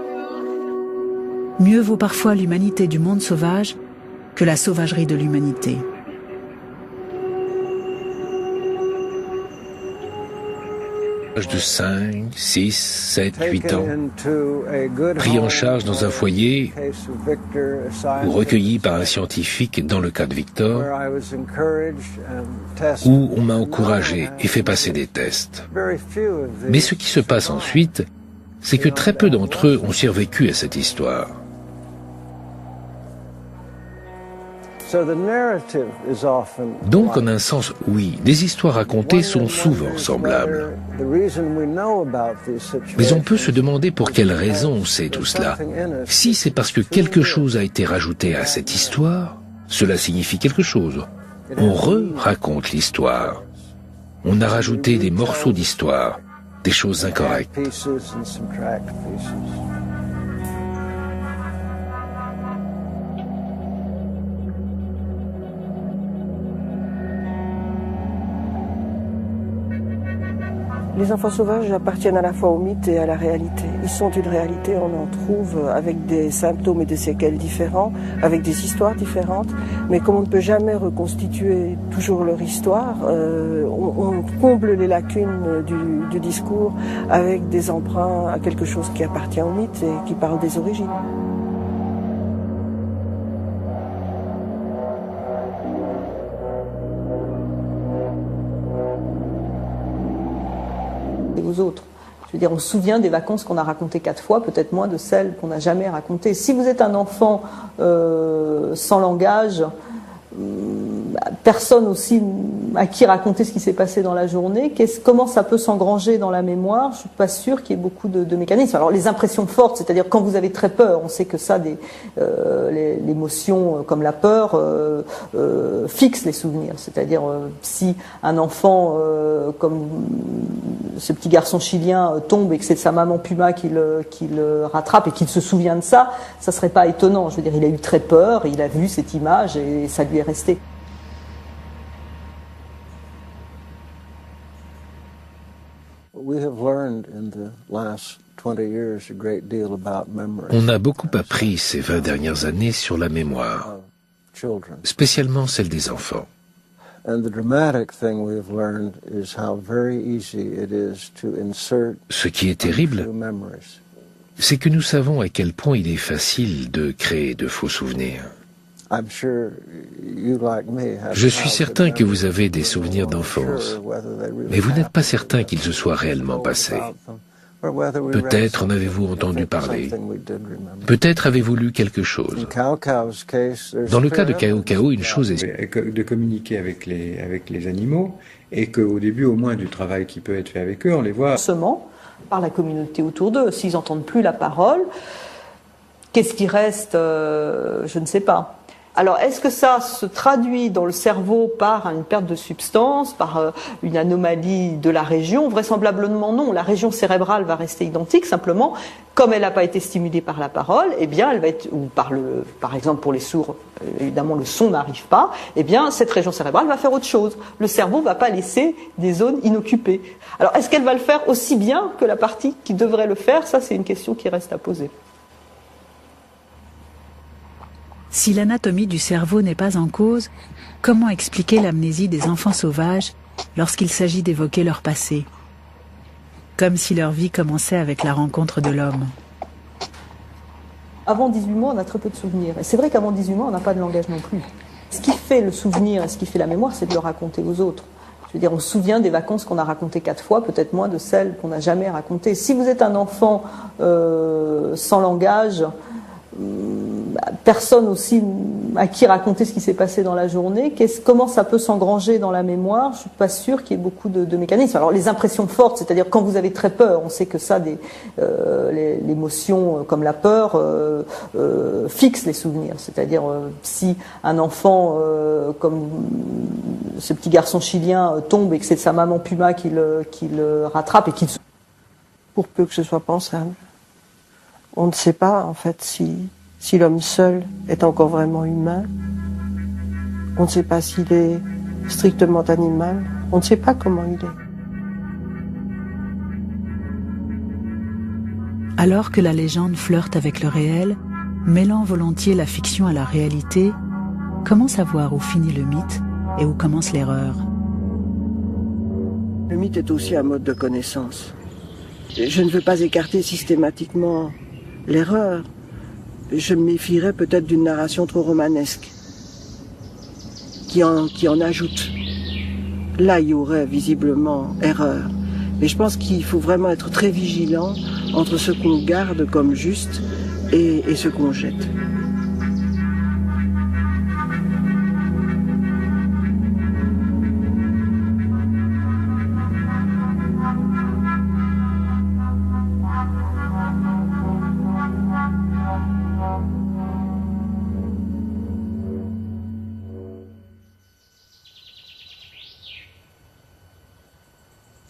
Mieux vaut parfois l'humanité du monde sauvage que la sauvagerie de l'humanité. De 5, 6, 7, 8 ans, pris en charge dans un foyer ou recueilli par un scientifique dans le cas de Victor, où on m'a encouragé et fait passer des tests. Mais ce qui se passe ensuite, c'est que très peu d'entre eux ont survécu à cette histoire. Donc, en un sens, oui, les histoires racontées sont souvent semblables. Mais on peut se demander pour quelle raison on sait tout cela. Si c'est parce que quelque chose a été rajouté à cette histoire, cela signifie quelque chose. On re-raconte l'histoire. On a rajouté des morceaux d'histoire, des choses incorrectes. Les enfants sauvages appartiennent à la fois au mythe et à la réalité. Ils sont une réalité, on en trouve avec des symptômes et des séquelles différents, avec des histoires différentes, mais comme on ne peut jamais reconstituer toujours leur histoire, on comble les lacunes du discours avec des emprunts à quelque chose qui appartient au mythe et qui parle des origines. aux autres. Je veux dire, on se souvient des vacances qu'on a racontées 4 fois, peut-être moins de celles qu'on n'a jamais racontées. Si vous êtes un enfant sans langage, personne aussi à qui raconter ce qui s'est passé dans la journée, comment ça peut s'engranger dans la mémoire, je suis pas sûre qu'il y ait beaucoup de mécanismes. Alors les impressions fortes, c'est-à-dire quand vous avez très peur, on sait que ça, l'émotion comme la peur fixe les souvenirs. C'est-à-dire si un enfant comme ce petit garçon chilien tombe et que c'est sa maman Puma qui le rattrape et qu'il se souvient de ça, ça serait pas étonnant. Je veux dire, il a eu très peur, il a vu cette image et ça lui est resté. On a beaucoup appris ces 20 dernières années sur la mémoire, spécialement celle des enfants. Ce qui est terrible, c'est que nous savons à quel point il est facile de créer de faux souvenirs. Je suis certain que vous avez des souvenirs d'enfance, mais vous n'êtes pas certain qu'ils se soient réellement passés. Peut-être en avez-vous entendu parler. Peut-être avez-vous lu quelque chose. Dans le cas de Cao Cao, une chose est de communiquer avec les animaux, et qu'au début, au moins, du travail qui peut être fait avec eux, on les voit seulement par la communauté autour d'eux. S'ils n'entendent plus la parole, qu'est-ce qui reste je ne sais pas. Alors, est-ce que ça se traduit dans le cerveau par une perte de substance, par une anomalie de la région? Vraisemblablement non. La région cérébrale va rester identique. Simplement, comme elle n'a pas été stimulée par la parole, eh bien, elle va être, ou par exemple pour les sourds, évidemment le son n'arrive pas. Eh bien, cette région cérébrale va faire autre chose. Le cerveau ne va pas laisser des zones inoccupées. Alors, est-ce qu'elle va le faire aussi bien que la partie qui devrait le faire? Ça, c'est une question qui reste à poser. Si l'anatomie du cerveau n'est pas en cause, comment expliquer l'amnésie des enfants sauvages lorsqu'il s'agit d'évoquer leur passé? Comme si leur vie commençait avec la rencontre de l'homme. Avant 18 mois, on a très peu de souvenirs. Et c'est vrai qu'avant 18 mois, on n'a pas de langage non plus. Ce qui fait le souvenir et ce qui fait la mémoire, c'est de le raconter aux autres. Je veux dire, on se souvient des vacances qu'on a racontées 4 fois, peut-être moins de celles qu'on n'a jamais racontées. Si vous êtes un enfant sans langage, personne aussi à qui raconter ce qui s'est passé dans la journée, comment ça peut s'engranger dans la mémoire, je suis pas sûre qu'il y ait beaucoup de mécanismes. Alors les impressions fortes, c'est-à-dire quand vous avez très peur, on sait que ça, l'émotion comme la peur fixe les souvenirs. C'est-à-dire si un enfant comme ce petit garçon chilien tombe et que c'est sa maman Puma qui le rattrape et qu'il pour peu que ce soit pensable. On ne sait pas, en fait, si l'homme seul est encore vraiment humain. On ne sait pas s'il est strictement animal. On ne sait pas comment il est. Alors que la légende flirte avec le réel, mêlant volontiers la fiction à la réalité, comment savoir où finit le mythe et où commence l'erreur? Le mythe est aussi un mode de connaissance. Je ne veux pas écarter systématiquement l'erreur. Je me méfierais peut-être d'une narration trop romanesque, qui en ajoute. Là, il y aurait visiblement erreur. Mais je pense qu'il faut vraiment être très vigilant entre ce qu'on garde comme juste et ce qu'on jette.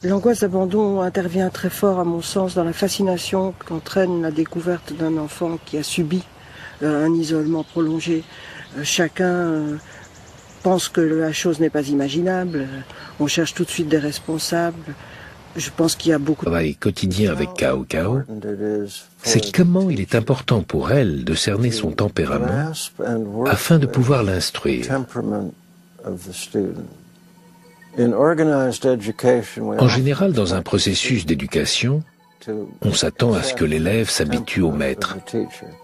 L'angoisse d'abandon intervient très fort, à mon sens, dans la fascination qu'entraîne la découverte d'un enfant qui a subi un isolement prolongé. Chacun pense que la chose n'est pas imaginable, on cherche tout de suite des responsables. Je pense qu'il y a beaucoup de travail quotidien avec Cao Cao, c'est comment il est important pour elle de cerner son tempérament afin de pouvoir l'instruire. En général, dans un processus d'éducation, on s'attend à ce que l'élève s'habitue au maître.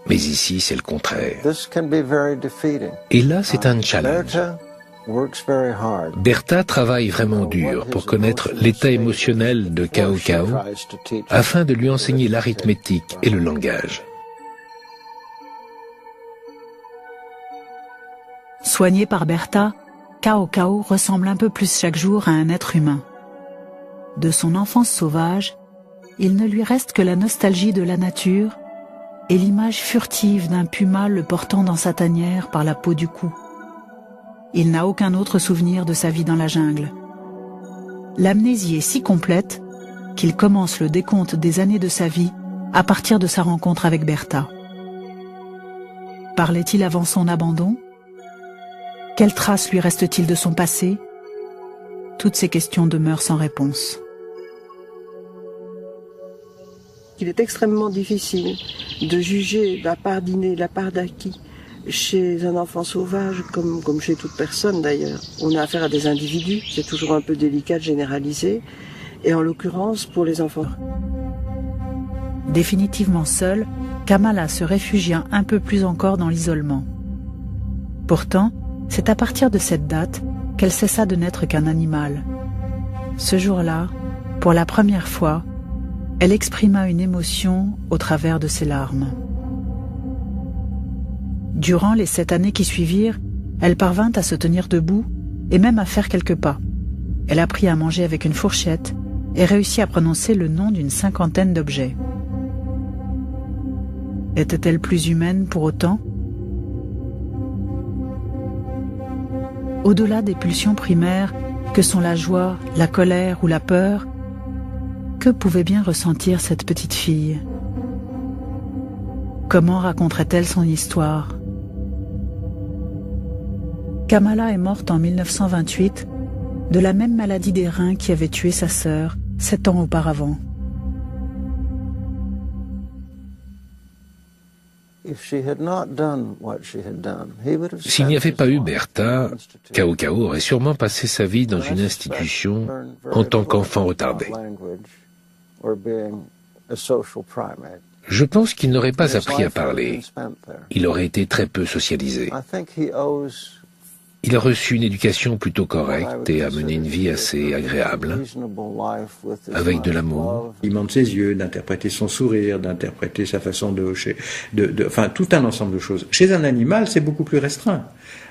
Mais ici, c'est le contraire. Et là, c'est un challenge. Bertha travaille vraiment dur pour connaître l'état émotionnel de Cao Cao afin de lui enseigner l'arithmétique et le langage. Soigné par Bertha, Cao Cao ressemble un peu plus chaque jour à un être humain. De son enfance sauvage, il ne lui reste que la nostalgie de la nature et l'image furtive d'un puma le portant dans sa tanière par la peau du cou. Il n'a aucun autre souvenir de sa vie dans la jungle. L'amnésie est si complète qu'il commence le décompte des années de sa vie à partir de sa rencontre avec Bertha. Parlait-il avant son abandon? Quelles traces lui reste-t-il de son passé? Toutes ces questions demeurent sans réponse. Il est extrêmement difficile de juger la part d'inné, la part d'acquis chez un enfant sauvage, comme chez toute personne d'ailleurs. On a affaire à des individus, c'est toujours un peu délicat de généraliser, et en l'occurrence pour les enfants. Définitivement seule, Kamala se réfugia un peu plus encore dans l'isolement. Pourtant, c'est à partir de cette date qu'elle cessa de n'être qu'un animal. Ce jour-là, pour la première fois, elle exprima une émotion au travers de ses larmes. Durant les 7 années qui suivirent, elle parvint à se tenir debout et même à faire quelques pas. Elle apprit à manger avec une fourchette et réussit à prononcer le nom d'une 50aine d'objets. Était-elle plus humaine pour autant? Au-delà des pulsions primaires que sont la joie, la colère ou la peur, que pouvait bien ressentir cette petite fille? Comment raconterait-elle son histoire? Kamala est morte en 1928 de la même maladie des reins qui avait tué sa sœur 7 ans auparavant. S'il n'y avait pas eu Bertha, Cao Cao aurait sûrement passé sa vie dans une institution en tant qu'enfant retardé. Je pense qu'il n'aurait pas appris à parler. Il aurait été très peu socialisé. Il a reçu une éducation plutôt correcte et a mené une vie assez agréable, avec de l'amour. Il de ses yeux, d'interpréter son sourire, d'interpréter sa façon de hocher, enfin tout un ensemble de choses. Chez un animal, c'est beaucoup plus restreint.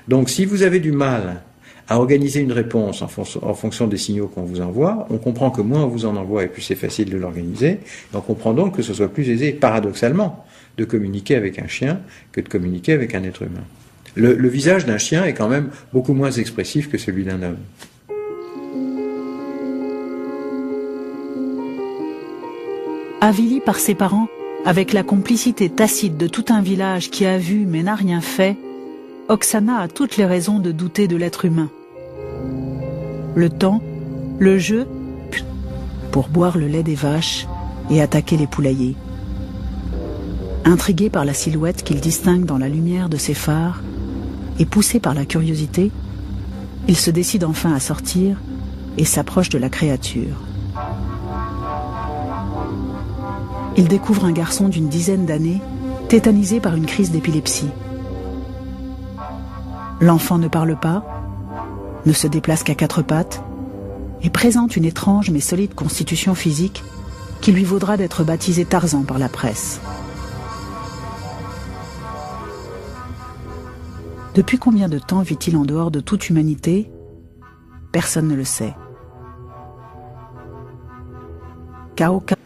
Donc si vous avez du mal à organiser une réponse en fonction des signaux qu'on vous envoie, on comprend que moins on vous en envoie et plus c'est facile de l'organiser. On comprend donc que ce soit plus aisé, paradoxalement, de communiquer avec un chien que de communiquer avec un être humain. Le visage d'un chien est quand même beaucoup moins expressif que celui d'un homme. Avilie par ses parents, avec la complicité tacite de tout un village qui a vu mais n'a rien fait, Oksana a toutes les raisons de douter de l'être humain. Le temps, le jeu, pour boire le lait des vaches et attaquer les poulaillers. Intrigué par la silhouette qu'il distingue dans la lumière de ses phares, et poussé par la curiosité, il se décide enfin à sortir et s'approche de la créature. Il découvre un garçon d'une dizaine d'années, tétanisé par une crise d'épilepsie. L'enfant ne parle pas, ne se déplace qu'à 4 pattes, et présente une étrange mais solide constitution physique qui lui vaudra d'être baptisé Tarzan par la presse. Depuis combien de temps vit-il en dehors de toute humanité? Personne ne le sait. Cao Cao.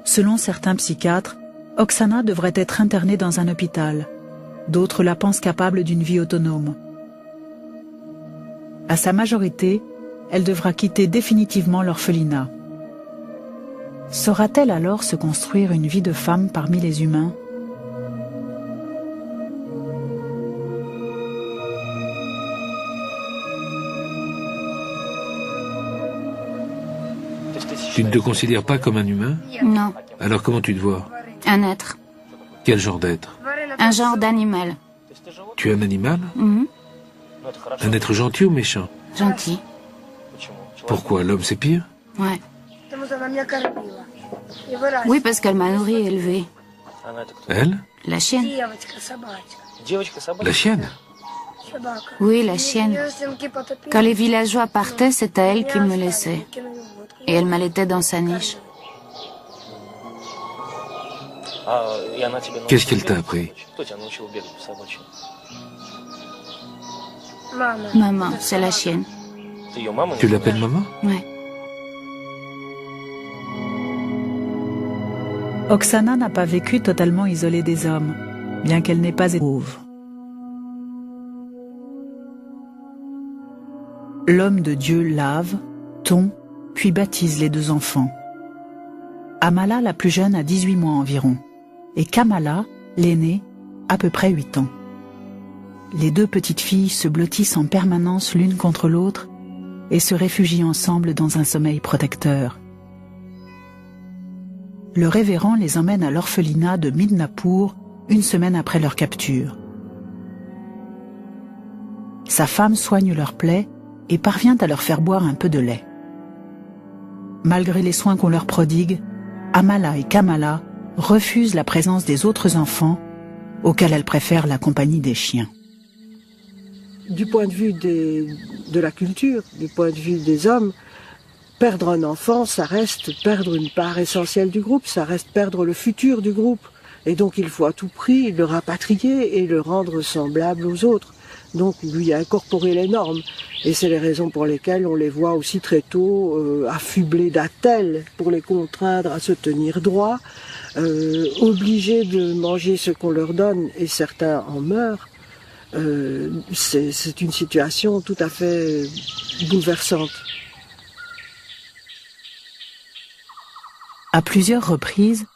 Selon certains psychiatres, Oksana devrait être internée dans un hôpital. D'autres la pensent capable d'une vie autonome. À sa majorité, elle devra quitter définitivement l'orphelinat. Saura-t-elle alors se construire une vie de femme parmi les humains? Tu ne te considères pas comme un humain? Non. Alors comment tu te vois? Un être. Quel genre d'être? Un genre d'animal. Tu es un animal? Un être gentil ou méchant? Gentil. Pourquoi? L'homme c'est pire? Ouais. Oui, parce qu'elle m'a nourri et élevé. Elle? La chienne. La chienne? Oui, la chienne. Quand les villageois partaient, c'était elle qui me laissait. Et elle m'allaitait dans sa niche. Qu'est-ce qu'elle t'a appris? Maman, c'est la chienne. Tu l'appelles maman? Ouais. Oksana n'a pas vécu totalement isolée des hommes, bien qu'elle n'ait pas été pauvre. L'homme de Dieu lave, tond, puis baptise les deux enfants. Amala, la plus jeune, a 18 mois environ, et Kamala, l'aînée, à peu près 8 ans. Les deux petites filles se blottissent en permanence l'une contre l'autre et se réfugient ensemble dans un sommeil protecteur. Le révérend les emmène à l'orphelinat de Midnapur une semaine après leur capture. Sa femme soigne leurs plaies et parvient à leur faire boire un peu de lait. Malgré les soins qu'on leur prodigue, Amala et Kamala refusent la présence des autres enfants, auxquels elles préfèrent la compagnie des chiens. Du point de vue de la culture, du point de vue des hommes, perdre un enfant, ça reste perdre une part essentielle du groupe, ça reste perdre le futur du groupe. Et donc il faut à tout prix le rapatrier et le rendre semblable aux autres. Donc lui incorporer les normes. Et c'est les raisons pour lesquelles on les voit aussi très tôt affublés d'attelles pour les contraindre à se tenir droit, obligés de manger ce qu'on leur donne et certains en meurent. C'est une situation tout à fait bouleversante. À plusieurs reprises,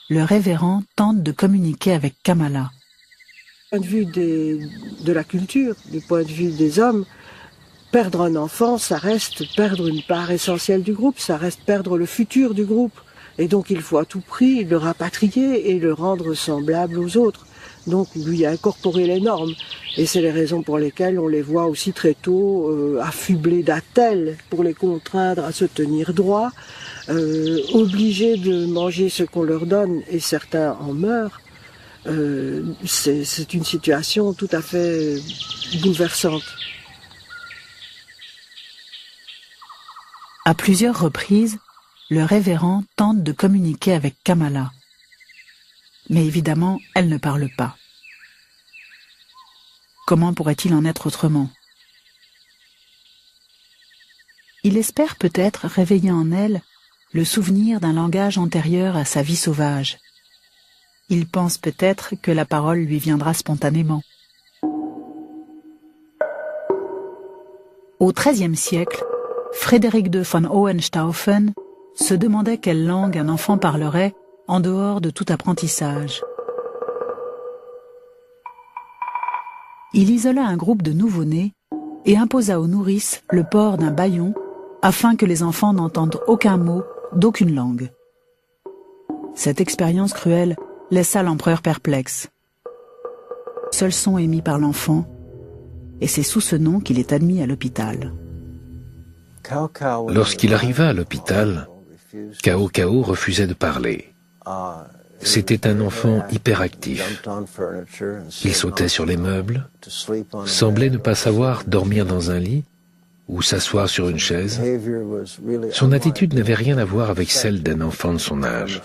le révérend tente de communiquer avec Kamala. Du point de vue de la culture, du point de vue des hommes, perdre un enfant, ça reste perdre une part essentielle du groupe, ça reste perdre le futur du groupe. Et donc il faut à tout prix le rapatrier et le rendre semblable aux autres. Donc lui incorporer les normes. Et c'est les raisons pour lesquelles on les voit aussi très tôt affublés d'attelles pour les contraindre à se tenir droit, obligés de manger ce qu'on leur donne et certains en meurent. C'est une situation tout à fait bouleversante. À plusieurs reprises, le révérend tente de communiquer avec Kamala. Mais évidemment, elle ne parle pas. Comment pourrait-il en être autrement? Il espère peut-être réveiller en elle le souvenir d'un langage antérieur à sa vie sauvage. Il pense peut-être que la parole lui viendra spontanément. Au XIIIe siècle, Frédéric de von Hohenstaufen se demandait quelle langue un enfant parlerait en dehors de tout apprentissage. Il isola un groupe de nouveau-nés et imposa aux nourrices le port d'un bâillon afin que les enfants n'entendent aucun mot d'aucune langue. Cette expérience cruelle laissa l'empereur perplexe. Seul son émis par l'enfant, et c'est sous ce nom qu'il est admis à l'hôpital. Lorsqu'il arriva à l'hôpital, Cao Cao refusait de parler. C'était un enfant hyperactif. Il sautait sur les meubles, semblait ne pas savoir dormir dans un lit ou s'asseoir sur une chaise. Son attitude n'avait rien à voir avec celle d'un enfant de son âge.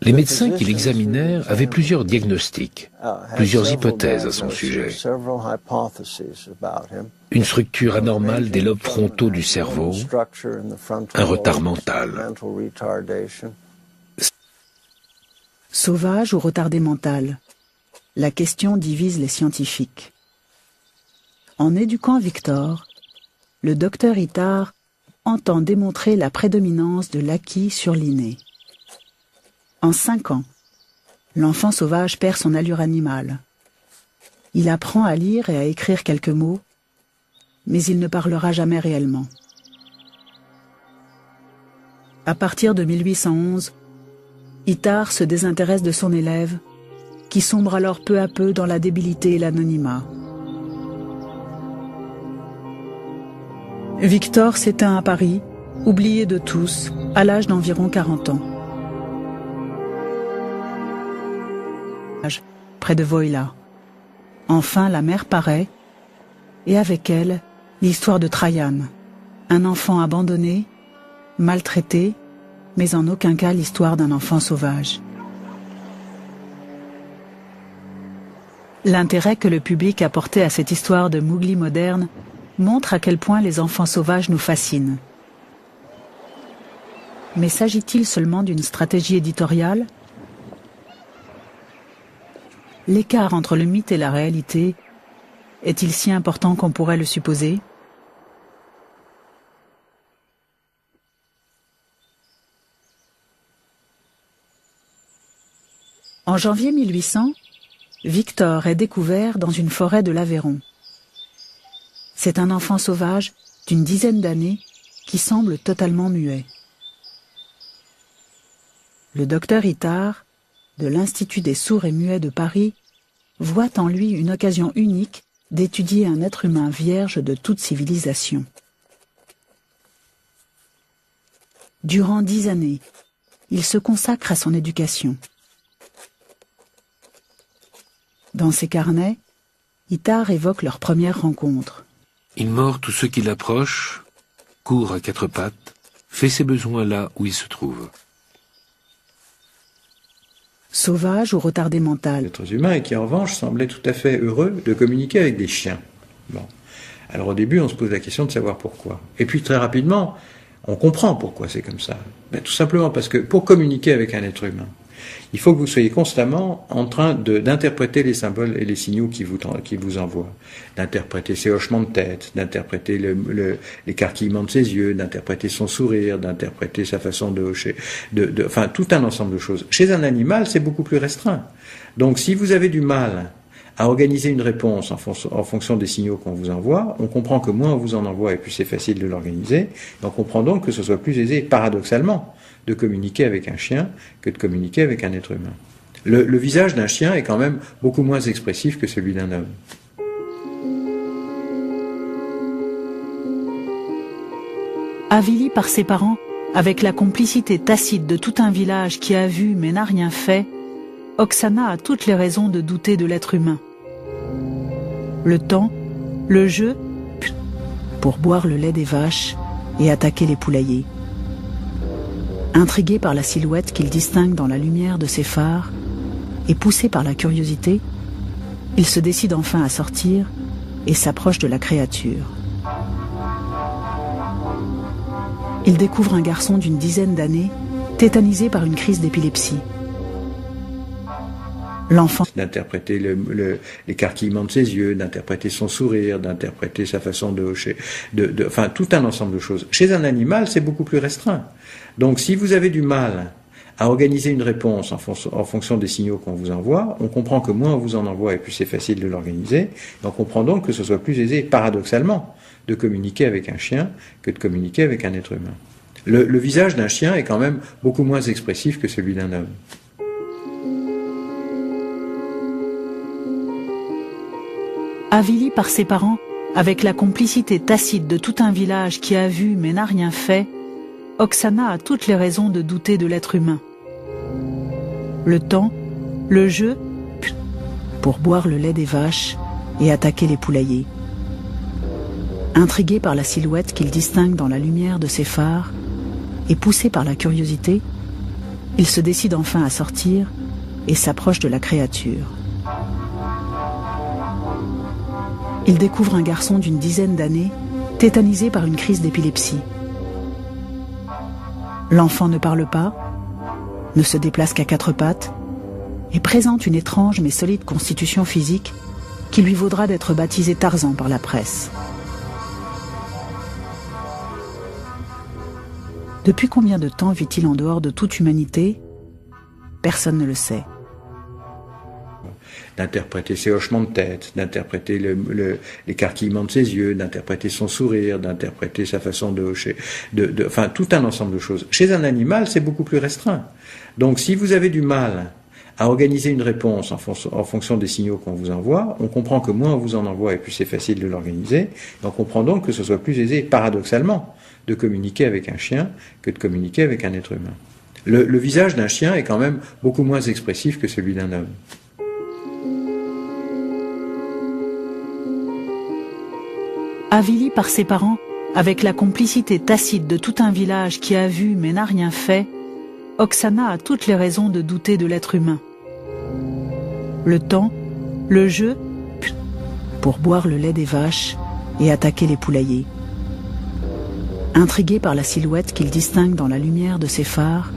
Les médecins qui l'examinèrent avaient plusieurs diagnostics, plusieurs hypothèses à son sujet. Une structure anormale des lobes frontaux du cerveau, un retard mental. Sauvage ou retardé mental? La question divise les scientifiques. En éduquant Victor, le docteur Itard entend démontrer la prédominance de l'acquis sur l'inné. En 5 ans, l'enfant sauvage perd son allure animale. Il apprend à lire et à écrire quelques mots, mais il ne parlera jamais réellement. À partir de 1811, Itard se désintéresse de son élève, qui sombre alors peu à peu dans la débilité et l'anonymat. Victor s'éteint à Paris oublié de tous, à l'âge d'environ 40 ans. Près de Voila. Enfin, la mère paraît, et avec elle, l'histoire de Trajan, un enfant abandonné, maltraité, mais en aucun cas l'histoire d'un enfant sauvage. L'intérêt que le public a porté à cette histoire de Mowgli moderne montre à quel point les enfants sauvages nous fascinent. Mais s'agit-il seulement d'une stratégie éditoriale ? L'écart entre le mythe et la réalité est-il si important qu'on pourrait le supposer ? En janvier 1800, Victor est découvert dans une forêt de l'Aveyron. C'est un enfant sauvage d'une dizaine d'années qui semble totalement muet. Le docteur Itard, de l'Institut des sourds et muets de Paris, voit en lui une occasion unique d'étudier un être humain vierge de toute civilisation. Durant 10 années, il se consacre à son éducation. Dans ses carnets, Itard évoque leur première rencontre. Il mord tous ceux qui l'approchent, court à 4 pattes, fait ses besoins là où il se trouve. Sauvage ou retardé mental. Êtres humains et qui en revanche semblaient tout à fait heureux de communiquer avec des chiens. Bon. Alors au début on se pose la question de savoir pourquoi. Et puis très rapidement, on comprend pourquoi c'est comme ça. Ben, tout simplement parce que pour communiquer avec un être humain, il faut que vous soyez constamment en train d'interpréter les symboles et les signaux qui vous envoient. D'interpréter ses hochements de tête, d'interpréter l'écarquillement de ses yeux, d'interpréter son sourire, d'interpréter sa façon de hocher, enfin tout un ensemble de choses. Chez un animal, c'est beaucoup plus restreint. Donc si vous avez du mal à organiser une réponse en fonction des signaux qu'on vous envoie, on comprend que moins on vous en envoie et plus c'est facile de l'organiser. On comprend donc que ce soit plus aisé, paradoxalement, de communiquer avec un chien que de communiquer avec un être humain. Le visage d'un chien est quand même beaucoup moins expressif que celui d'un homme. Avilie par ses parents, avec la complicité tacite de tout un village qui a vu mais n'a rien fait, Oksana a toutes les raisons de douter de l'être humain. Le temps, le jeu, pour boire le lait des vaches et attaquer les poulaillers. Intrigué par la silhouette qu'il distingue dans la lumière de ses phares et poussé par la curiosité, il se décide enfin à sortir et s'approche de la créature. Il découvre un garçon d'une dizaine d'années, tétanisé par une crise d'épilepsie. L'enfant d'interpréter l'écarquillement de ses yeux, d'interpréter son sourire, d'interpréter sa façon de hocher, enfin tout un ensemble de choses. Chez un animal, c'est beaucoup plus restreint. Donc si vous avez du mal à organiser une réponse en fonction des signaux qu'on vous envoie, on comprend que moins on vous en envoie et plus c'est facile de l'organiser. On comprend donc que ce soit plus aisé, paradoxalement, de communiquer avec un chien que de communiquer avec un être humain. Le visage d'un chien est quand même beaucoup moins expressif que celui d'un homme. Avilie par ses parents, avec la complicité tacite de tout un village qui a vu mais n'a rien fait, Oksana a toutes les raisons de douter de l'être humain. Le temps, le jeu, pour boire le lait des vaches et attaquer les poulaillers. Intrigué par la silhouette qu'il distingue dans la lumière de ses phares et poussé par la curiosité, il se décide enfin à sortir et s'approche de la créature. Il découvre un garçon d'une dizaine d'années, tétanisé par une crise d'épilepsie. L'enfant ne parle pas, ne se déplace qu'à 4 pattes et présente une étrange mais solide constitution physique qui lui vaudra d'être baptisé Tarzan par la presse. Depuis combien de temps vit-il en dehors de toute humanité ? Personne ne le sait. D'interpréter ses hochements de tête, d'interpréter l'écarquillement de ses yeux, d'interpréter son sourire, d'interpréter sa façon de hocher, enfin tout un ensemble de choses. Chez un animal, c'est beaucoup plus restreint. Donc si vous avez du mal à organiser une réponse en fonction des signaux qu'on vous envoie. On comprend que moins on vous en envoie et plus c'est facile de l'organiser. On comprend donc que ce soit plus aisé, paradoxalement, de communiquer avec un chien que de communiquer avec un être humain. Le visage d'un chien est quand même beaucoup moins expressif que celui d'un homme. Avilie par ses parents, avec la complicité tacite de tout un village qui a vu mais n'a rien fait, Oksana a toutes les raisons de douter de l'être humain. Le temps, le jeu, pour boire le lait des vaches et attaquer les poulaillers. Intrigué par la silhouette qu'il distingue dans la lumière de ses phares,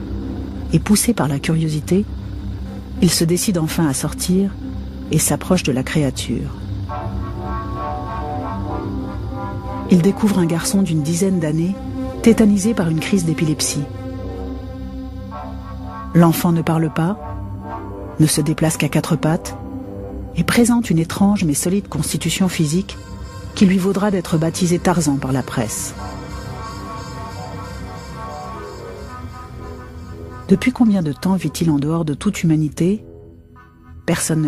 et poussé par la curiosité, il se décide enfin à sortir et s'approche de la créature. Il découvre un garçon d'une dizaine d'années, tétanisé par une crise d'épilepsie. L'enfant ne parle pas, ne se déplace qu'à 4 pattes, et présente une étrange mais solide constitution physique qui lui vaudra d'être baptisé Tarzan par la presse. Depuis combien de temps vit-il en dehors de toute humanité? Personne ne